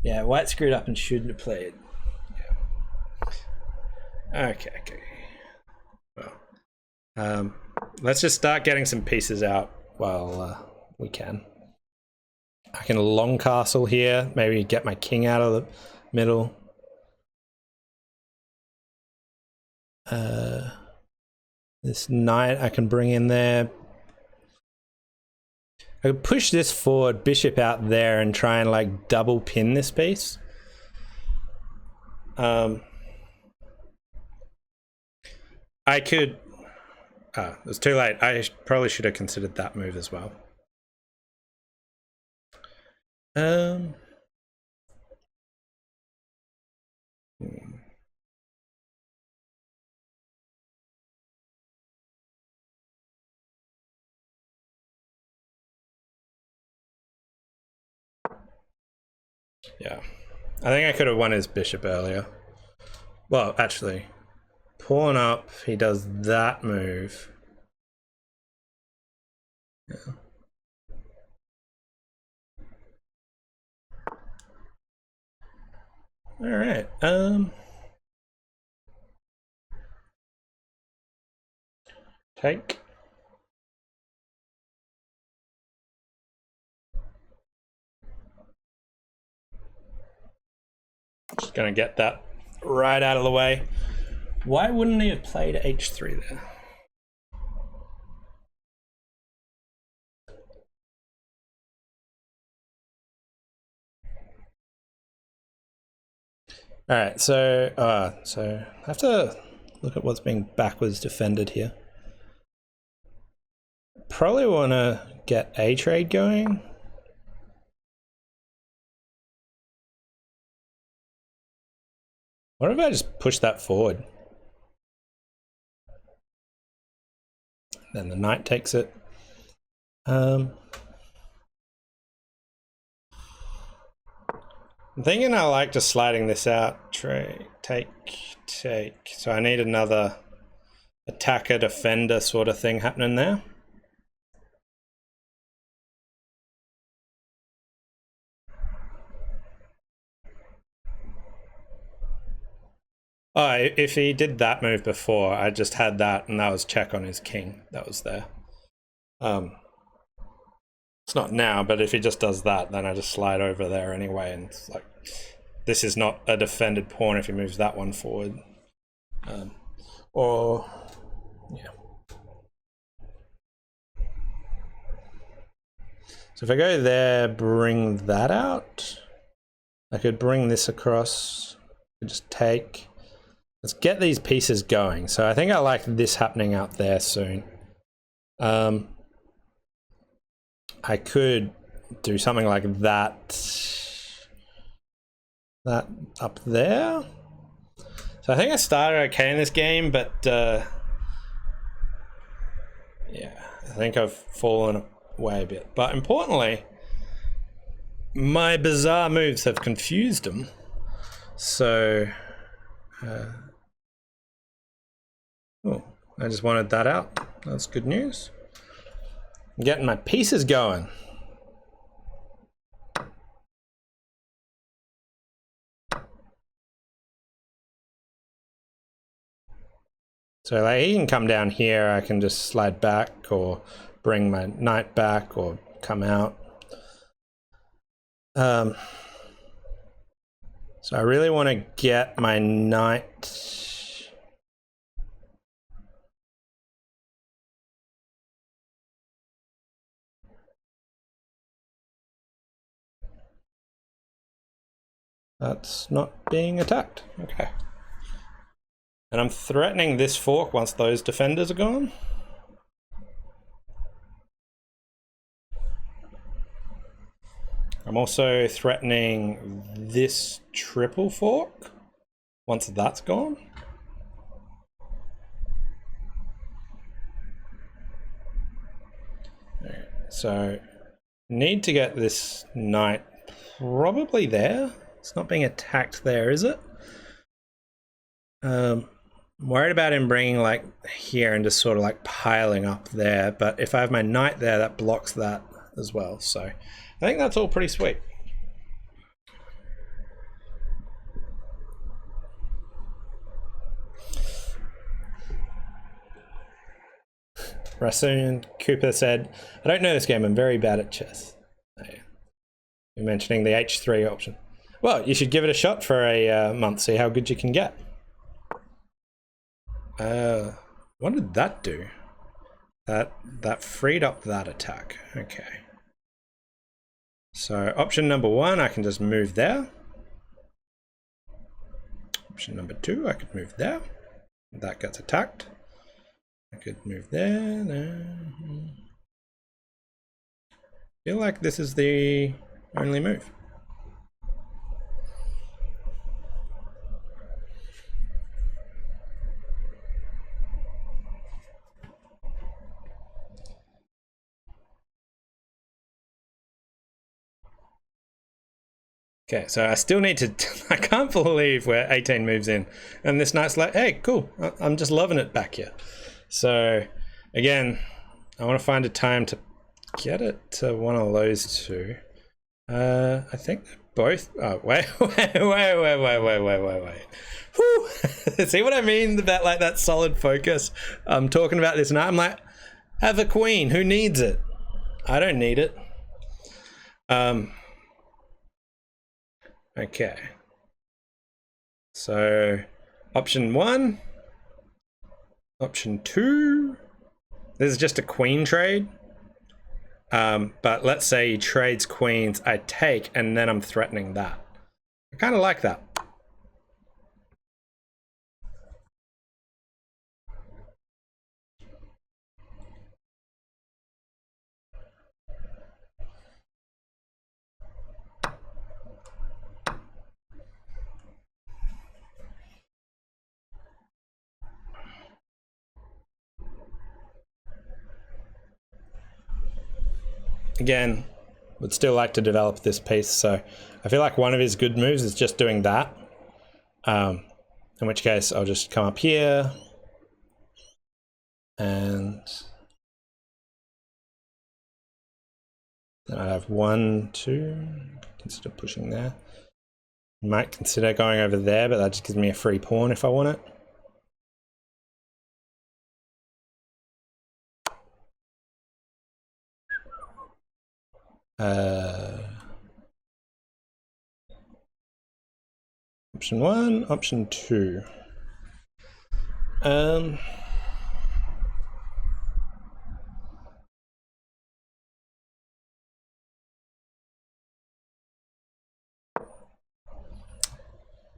yeah, white screwed up and shouldn't have played. Yeah. Okay. Well, let's just start getting some pieces out while we can. I can long castle here, maybe get my king out of the middle. This knight I can bring in there. I could push this forward, bishop out there, and try and like double pin this piece. I could. It's too late. I probably should have considered that move as well. Yeah. I think I could have won his bishop earlier. Well, actually, pawn up, he does that move. Yeah. All right. Take. Just gonna get that right out of the way. Why wouldn't he have played h3 there? All right, so I have to look at what's being backwards defended here. Probably want to get a trade going. What if I just push that forward? Then the knight takes it. I'm thinking I like just sliding this out. Take. So I need another attacker, defender sort of thing happening there. Oh, if he did that move before, I just had that and that was check on his king. That was there. It's not now, but if he just does that, then I just slide over there anyway, and it's like, this is not a defended pawn if he moves that one forward. Or, yeah. So if I go there, bring that out. I could bring this across. I could just take. Let's get these pieces going. So I think I like this happening out there soon. I could do something like that. That up there. So I think I started okay in this game, but yeah, I think I've fallen away a bit. But importantly, my bizarre moves have confused him. So, oh, I just wanted that out. That's good news. I'm getting my pieces going. So like he can come down here, I can just slide back or bring my knight back or come out. So I really want to get my knight. That's not being attacked. Okay. And I'm threatening this fork once those defenders are gone. I'm also threatening this triple fork once that's gone. So need to get this knight probably there. It's not being attacked there, is it? I'm worried about him bringing like here and just sort of like piling up there, but if I have my knight there, that blocks that as well. So I think that's all pretty sweet. Rasoon Cooper said, I don't know this game, I'm very bad at chess. Oh, yeah. You're mentioning the H3 option. Well, you should give it a shot for a month, see how good you can get. What did that do? That freed up that attack. Okay. So option number 1, I can just move there. Option number 2, I could move there. That gets attacked. I could move there. I feel like this is the only move. Okay, so I still need to... I can't believe we're 18 moves in. And this knight's like, hey, cool. I'm just loving it back here. So, again, I want to find a time to get it to one of those two. I think both... Oh, wait. Whew. See what I mean about like that solid focus? I'm talking about this knight. I'm like, have a queen. Who needs it? I don't need it. Okay. So, option 1. Option 2. This is just a queen trade. But let's say he trades queens, I take, and then I'm threatening that. I kind of like that. Again, would still like to develop this piece, so I feel like one of his good moves is just doing that. In which case I'll just come up here and then I have 1, 2, consider pushing there. Might consider going over there, but that just gives me a free pawn if I want it. Option 1, option 2. Don't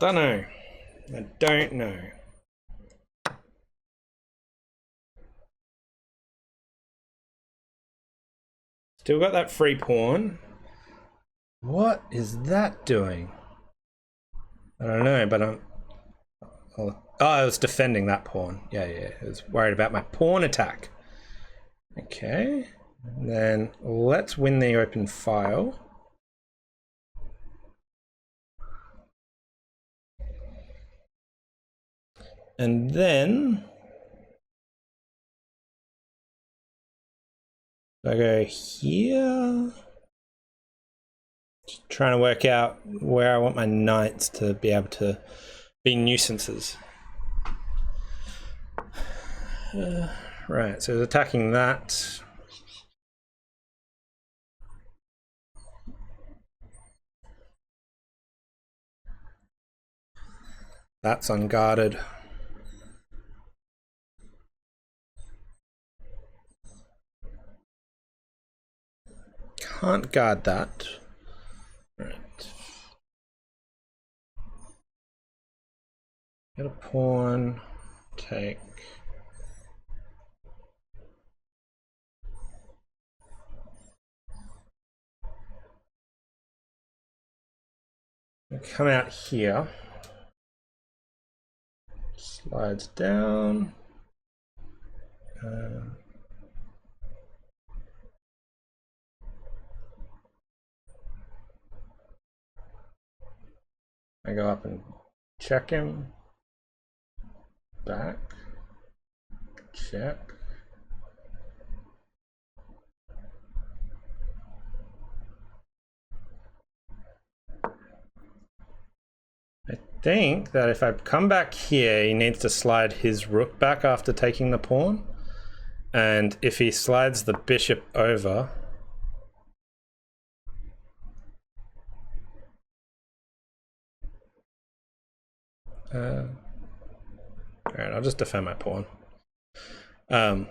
know. I don't know. Still got that free pawn. What is that doing? I don't know, but oh, I was defending that pawn. Yeah, I was worried about my pawn attack. Okay. And then let's win the open file. And then I go here. Just trying to work out where I want my knights to be able to be nuisances. Right, so attacking that. That's unguarded. Can't guard that. Right. Get a pawn. Take. Come out here. Slides down. I go up and check him. Back. Check. I think that if I come back here, he needs to slide his rook back after taking the pawn. And if he slides the bishop over, alright, I'll just defend my pawn. I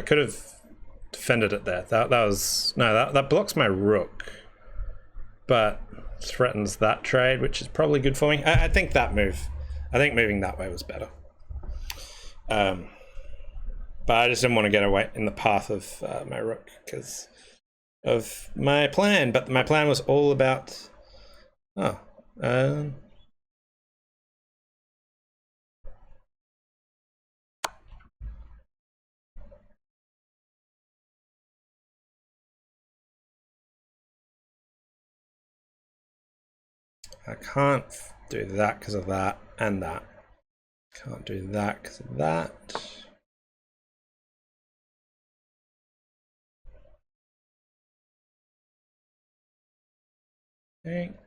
could have defended it there. That was no, that blocks my rook, but threatens that trade, which is probably good for me. I think that move, I think moving that way was better. But I just didn't want to get away in the path of my rook because of my plan. But my plan was all about I can't do that because of that and that. Can't do that because of that.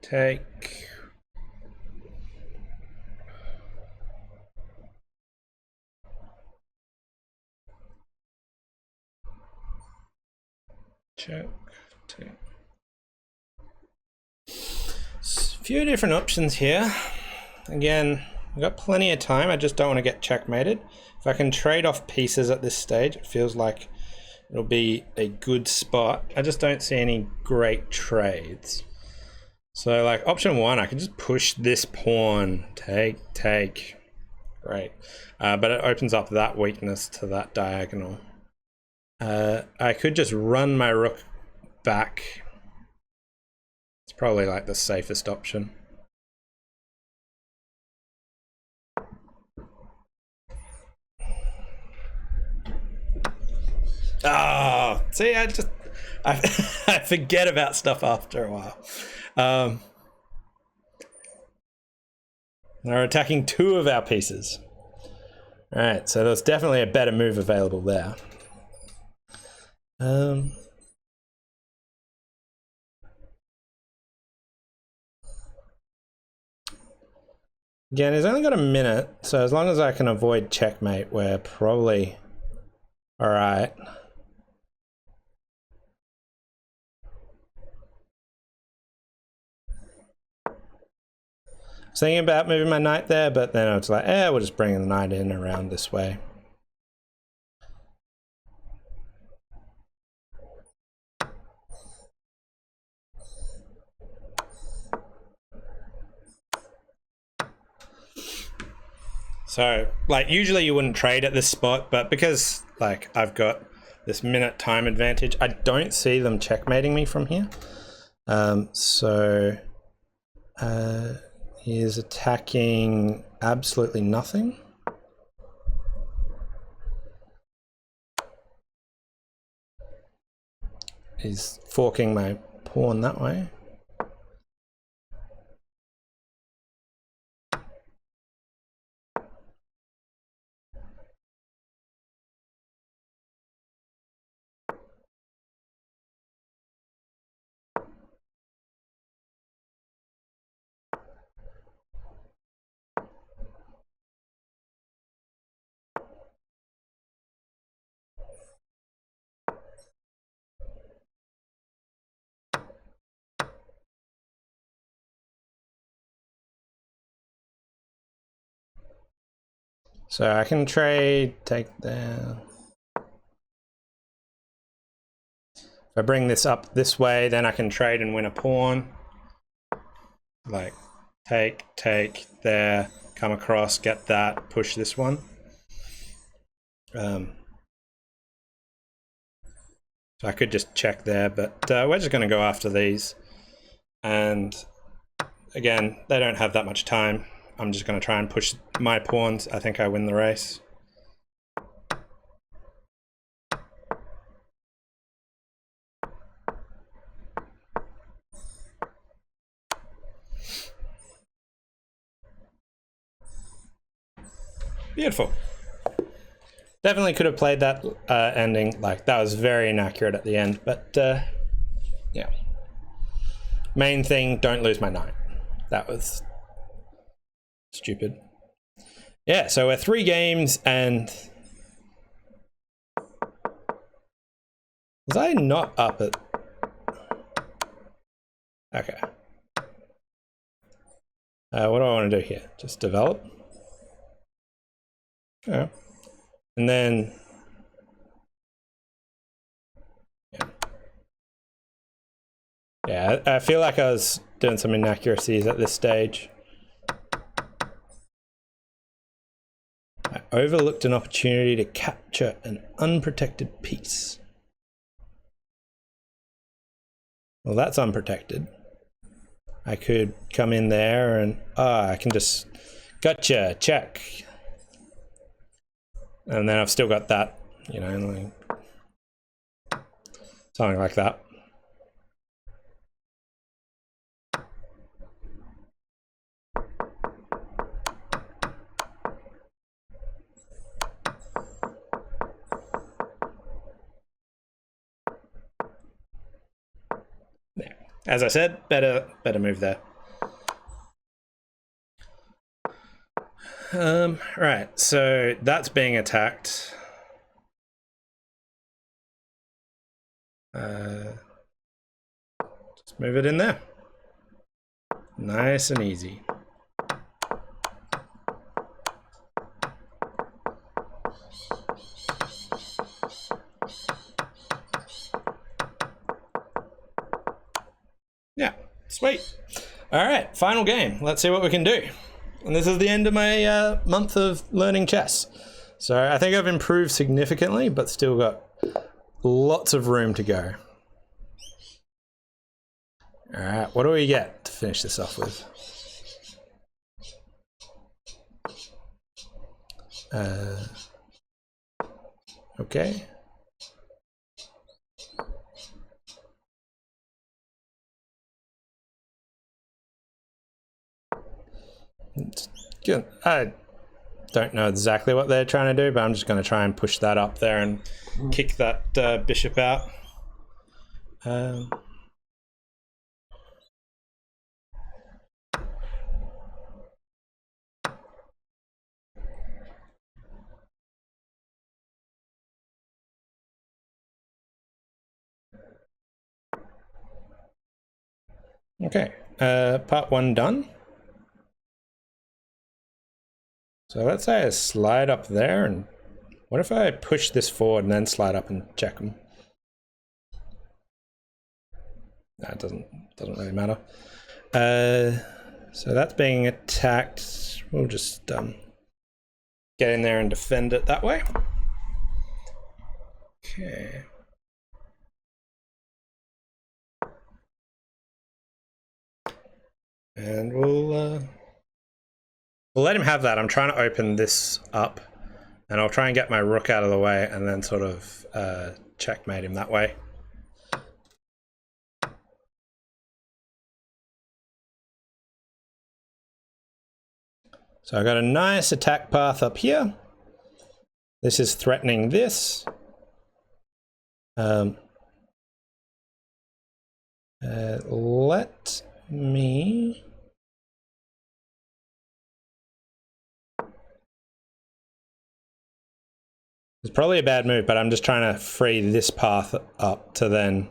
Take. Check. Take. A few different options here. Again, I've got plenty of time. I just don't want to get checkmated. If I can trade off pieces at this stage, it feels like it'll be a good spot. I just don't see any great trades. So like option one, I could just push this pawn, take. Great. But it opens up that weakness to that diagonal. I could just run my rook back. It's probably like the safest option. Oh, see, I I forget about stuff after a while. They're attacking two of our pieces. All right, so there's definitely a better move available there. Again, he's only got a minute, so as long as I can avoid checkmate, we're probably all right. I was thinking about moving my knight there, but then I was like, we'll just bring the knight in around this way. So, like, usually you wouldn't trade at this spot, but because, like, I've got this minute time advantage, I don't see them checkmating me from here. He is attacking absolutely nothing. He's forking my pawn that way. So I can trade, take there. If I bring this up this way, then I can trade and win a pawn. Like, take there, come across, get that, push this one. So I could just check there, but we're just going to go after these. And again, they don't have that much time. I'm just going to try and push my pawns. I think I win the race. Beautiful. Definitely could have played that ending. Like, that was very inaccurate at the end, but yeah. Main thing, don't lose my knight. That was stupid. Yeah, so we're 3 games and... Was I not up at... Okay. What do I want to do here? Just develop? Yeah. And then... Yeah, I feel like I was doing some inaccuracies at this stage. I overlooked an opportunity to capture an unprotected piece. Well, that's unprotected. I could come in there and I can just gotcha, check. And then I've still got that, you know, like something like that. as I said, better move there. Right, so that's being attacked. Just move it in there. Nice and easy. Yeah, sweet. All right, final game. Let's see what we can do. And this is the end of my month of learning chess. So I think I've improved significantly, but still got lots of room to go. All right, what do we get to finish this off with? Okay. Good. I don't know exactly what they're trying to do, but I'm just going to try and push that up there and kick that bishop out. Okay, part one done. So let's say I slide up there, and what if I push this forward and then slide up and check them? No, it doesn't really matter. So that's being attacked. We'll just get in there and defend it that way. Okay. And we'll let him have that. I'm trying to open this up, and I'll try and get my rook out of the way and then sort of checkmate him that way. So I got a nice attack path up here. This is threatening this. Let me... It's probably a bad move, but I'm just trying to free this path up to then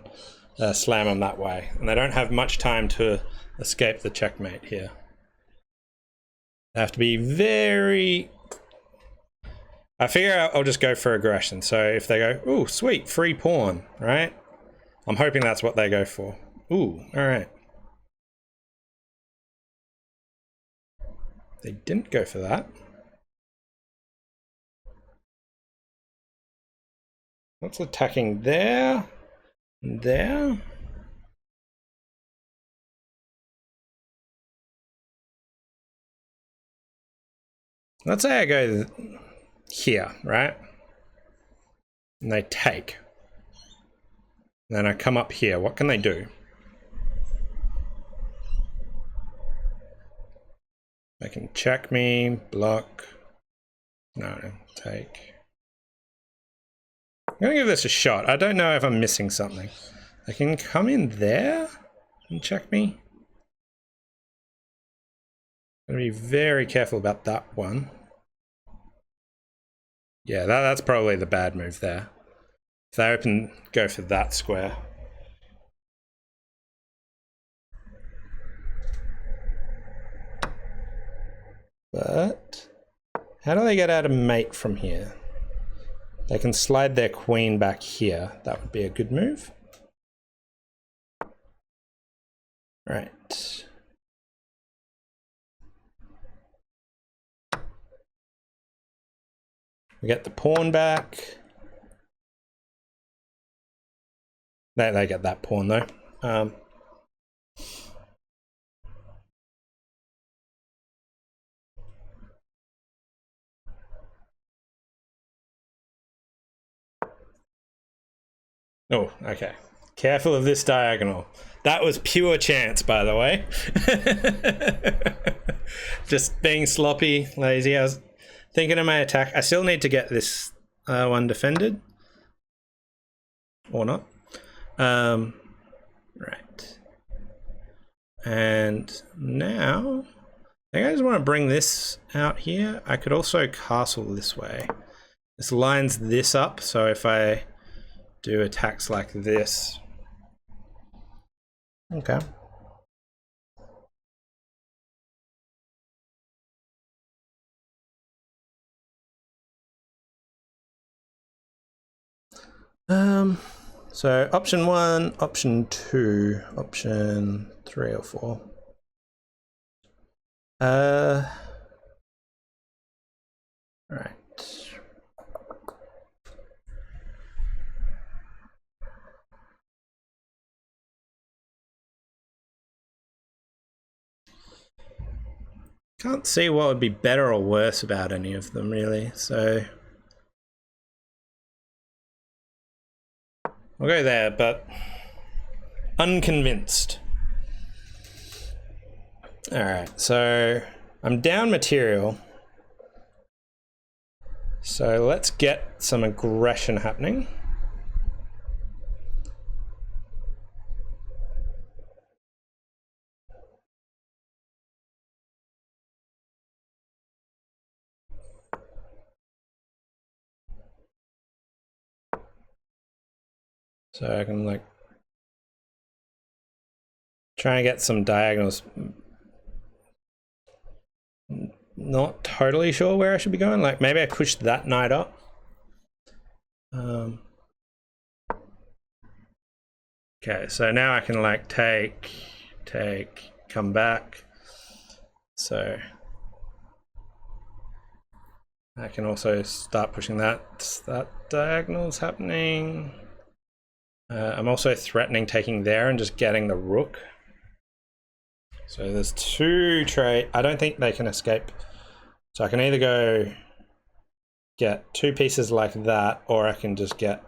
slam them that way. And they don't have much time to escape the checkmate here. They have to be very... I figure I'll just go for aggression. So if they go, ooh, sweet, free pawn, right? I'm hoping that's what they go for. Ooh, all right. They didn't go for that. What's attacking there? And there? Let's say I go here, right? And they take. And then I come up here. What can they do? They can check me, block. No, take. I'm going to give this a shot. I don't know if I'm missing something. They can come in there and check me. I'm going to be very careful about that one. Yeah, that's probably the bad move there. If they go for that square. But how do they get out of mate from here? They can slide their queen back here. That would be a good move. Right. We get the pawn back. They get that pawn though. Oh, okay. Careful of this diagonal. That was pure chance, by the way. Just being sloppy, lazy. I was thinking of my attack. I still need to get this one defended. Or not. Right. And now I think I just want to bring this out here. I could also castle this way. This lines this up, so if I do attacks like this. Okay. So option 1, option 2, option 3 or 4. Right. Can't see what would be better or worse about any of them, really, so I'll go there, but unconvinced. Alright, so I'm down material. So let's get some aggression happening. So I can like try and get some diagonals. Not totally sure where I should be going. Like maybe I push that knight up. Okay, so now I can like take, come back. So I can also start pushing that. That diagonal's happening. I'm also threatening taking there and just getting the rook. So there's 2 trade. I don't think they can escape. So I can either go get 2 pieces like that, or I can just get.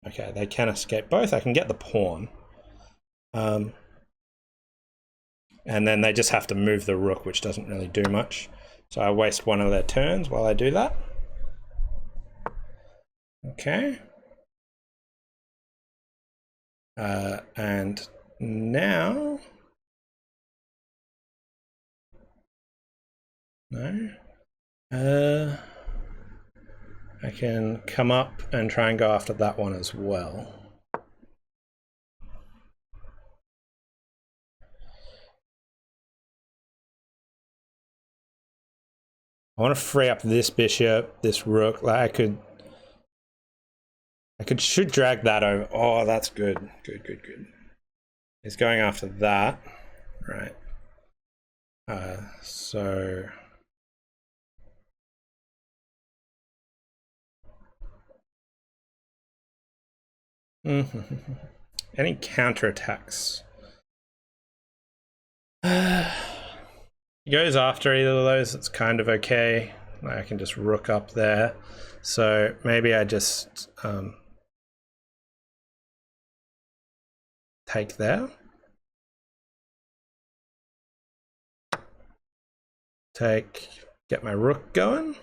Okay, they can escape both. I can get the pawn. And then they just have to move the rook, which doesn't really do much. So I waste one of their turns while I do that. Okay. And now... No. I can come up and try and go after that one as well. I want to free up this bishop, this rook. Like should drag that over. Oh, that's good. Good. He's going after that. Right. So any counterattacks? He goes after either of those, it's kind of okay. I can just rook up there. So maybe I just take there. Get my rook going.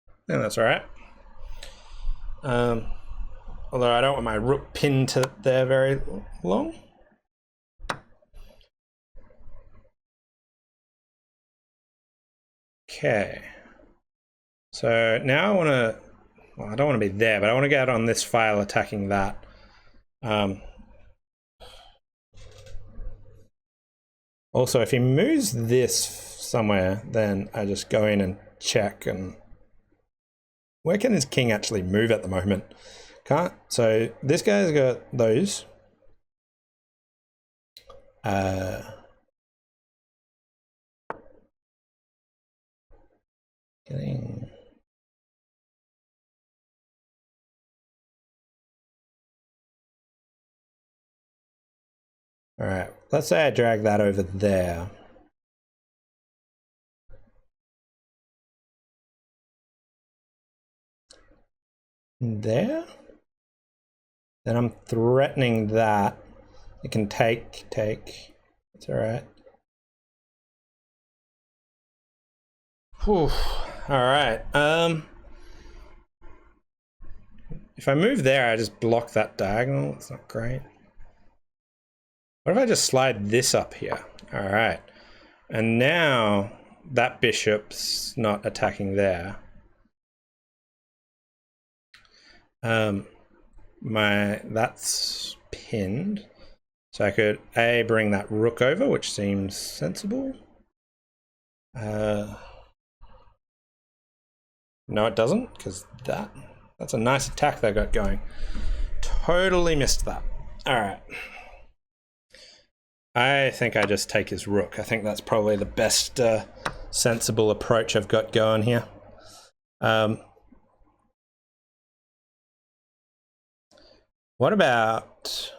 I think that's all right. Although I don't want my rook pinned to there very long. Okay. So now I want to, well, I don't want to be there, but I want to get on this file attacking that. Also, if he moves this somewhere, then I just go in and check. And where can his king actually move at the moment? Can't. So this guy's got those. Getting. All right, let's say I drag that over there. There? Then I'm threatening that. It can take. It's all right. Whew. All right. If I move there, I just block that diagonal. It's not great. What if I just slide this up here? All right. And now that bishop's not attacking there. That's pinned. So I could bring that rook over, which seems sensible. No, it doesn't, because that's a nice attack they got going. Totally missed that. All right. I think I just take his rook. I think that's probably the best sensible approach I've got going here. What about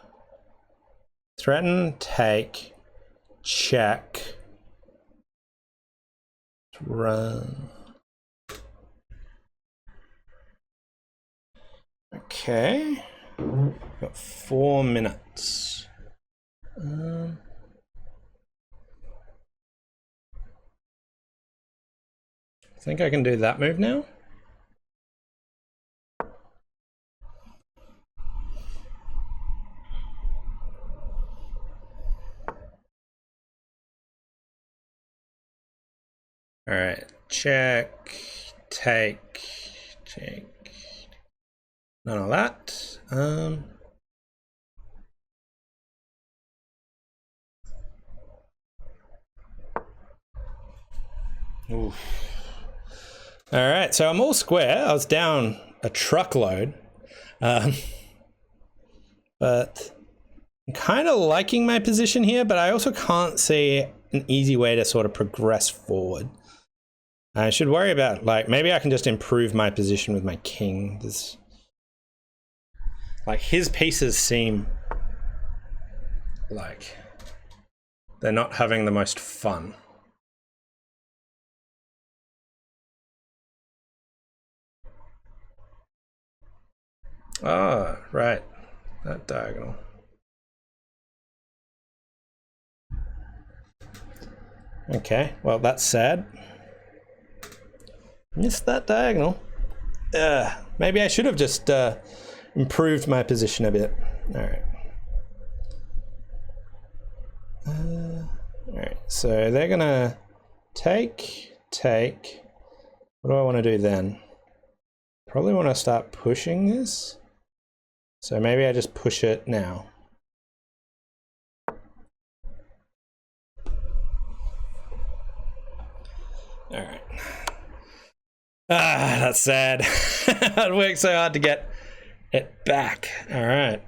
threaten, take, check, run. Okay, got 4 minutes. I think I can do that move now. All right, check, take, check. None of that. Oof. All right, so I'm all square. I was down a truckload, but I'm kind of liking my position here. But I also can't see an easy way to sort of progress forward. I should worry about, like, maybe I can just improve my position with my king. Like, his pieces seem like they're not having the most fun. Ah, right. That diagonal. Okay, well, that's sad. Missed that diagonal. Maybe I should have just improved my position a bit. All right. All right, so they're gonna take. What do I want to do then? Probably want to start pushing this. So maybe I just push it now. All right. Ah, that's sad. I'd worked so hard to get it back. All right.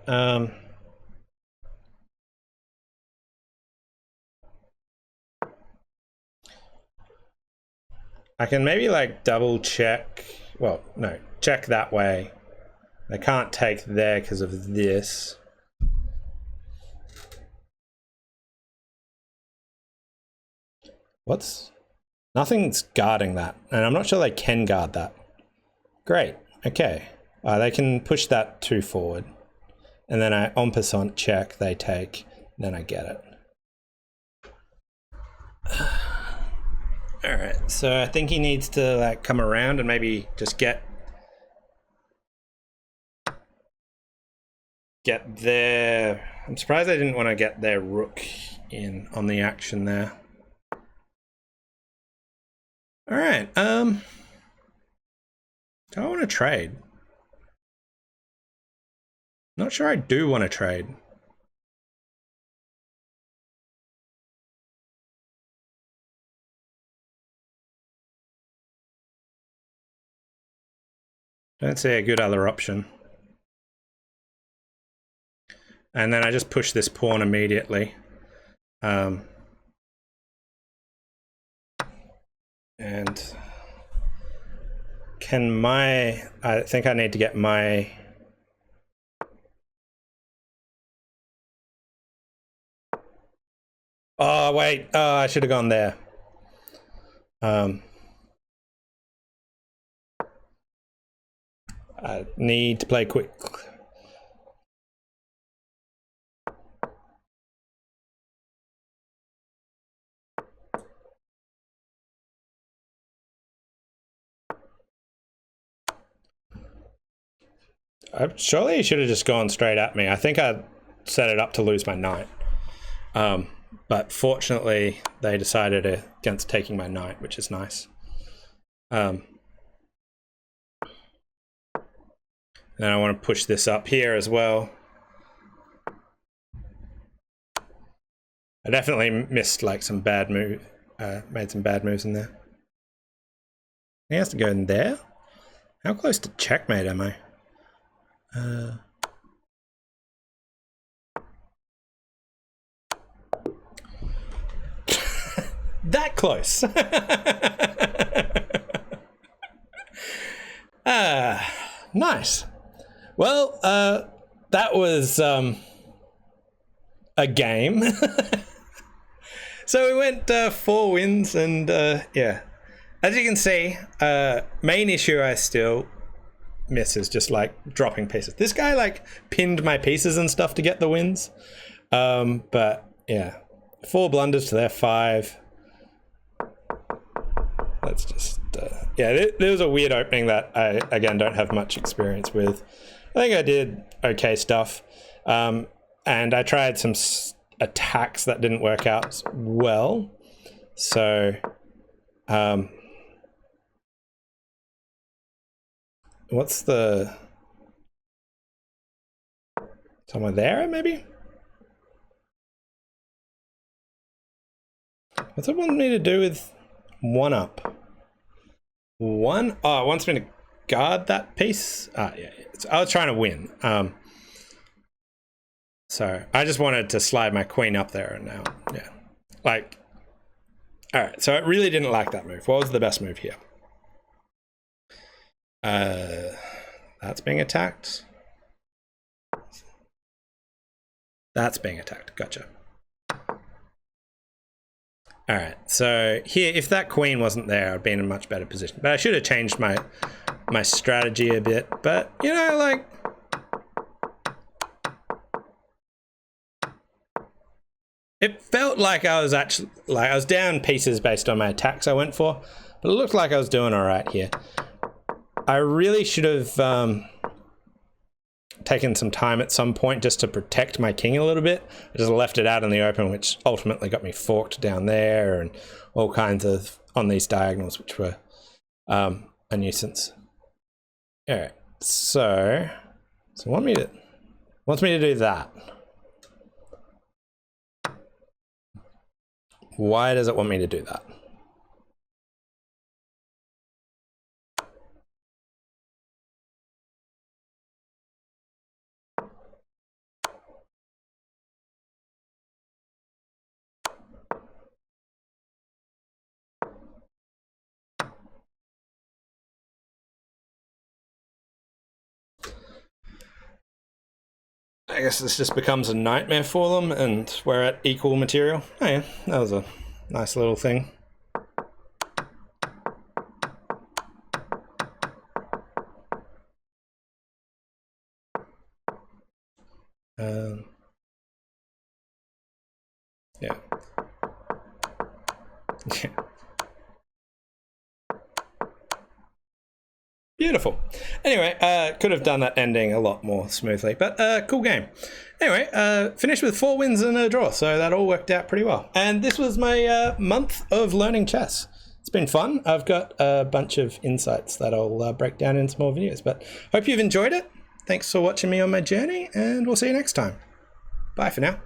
I can maybe like double check. Well, no, check that way. They can't take there because of this. Nothing's guarding that, and I'm not sure they can guard that. Great. Okay. They can push that 2 forward, and then I en passant check. They take. Then I get it. All right, so I think he needs to like come around and maybe just get there. I'm surprised they didn't want to get their rook in on the action there. All right, do I want to trade? Not sure I do want to trade. Don't see a good other option. And then I just push this pawn immediately. And I think I need to get my... Oh, wait. Oh, I should have gone there. I need to play quick. Surely he should have just gone straight at me. I think I set it up to lose my knight. But fortunately, they decided against taking my knight, which is nice. Then I want to push this up here as well. I definitely missed like some bad move, made some bad moves in there. He has to go in there? How close to checkmate am I? That close. Nice. Well, that was a game. So we went 4 wins, and yeah, as you can see, main issue I still miss is just like dropping pieces. This guy like pinned my pieces and stuff to get the wins, but yeah, 4 blunders to their 5. Let's just yeah, there was a weird opening that I again don't have much experience with. I think I did okay stuff, and I tried some attacks that didn't work out well, so what's the somewhere there maybe? What's it want me to do with 1 up? Oh, it wants me to guard that piece. Yeah, I was trying to win. So I just wanted to slide my queen up there, and now, yeah, like, all right. So I really didn't like that move. What was the best move here? That's being attacked. That's being attacked. Gotcha. All right, so here, if that queen wasn't there, I'd be in a much better position. But I should have changed my strategy a bit. But, you know, like, it felt like I was actually, like, I was down pieces based on my attacks I went for. But it looked like I was doing all right here. I really should have taken some time at some point just to protect my king a little bit. I just left it out in the open, which ultimately got me forked down there and all kinds of on these diagonals, which were a nuisance. All right, so wants me to do that. Why does it want me to do that? I guess this just becomes a nightmare for them, and we're at equal material. Oh yeah, that was a nice little thing. Yeah. Yeah. Beautiful. Anyway, could have done that ending a lot more smoothly, but cool game. Anyway, finished with 4 wins and a draw, so that all worked out pretty well. And this was my month of learning chess. It's been fun. I've got a bunch of insights that I'll break down in some more videos, but hope you've enjoyed it. Thanks for watching me on my journey, and we'll see you next time. Bye for now.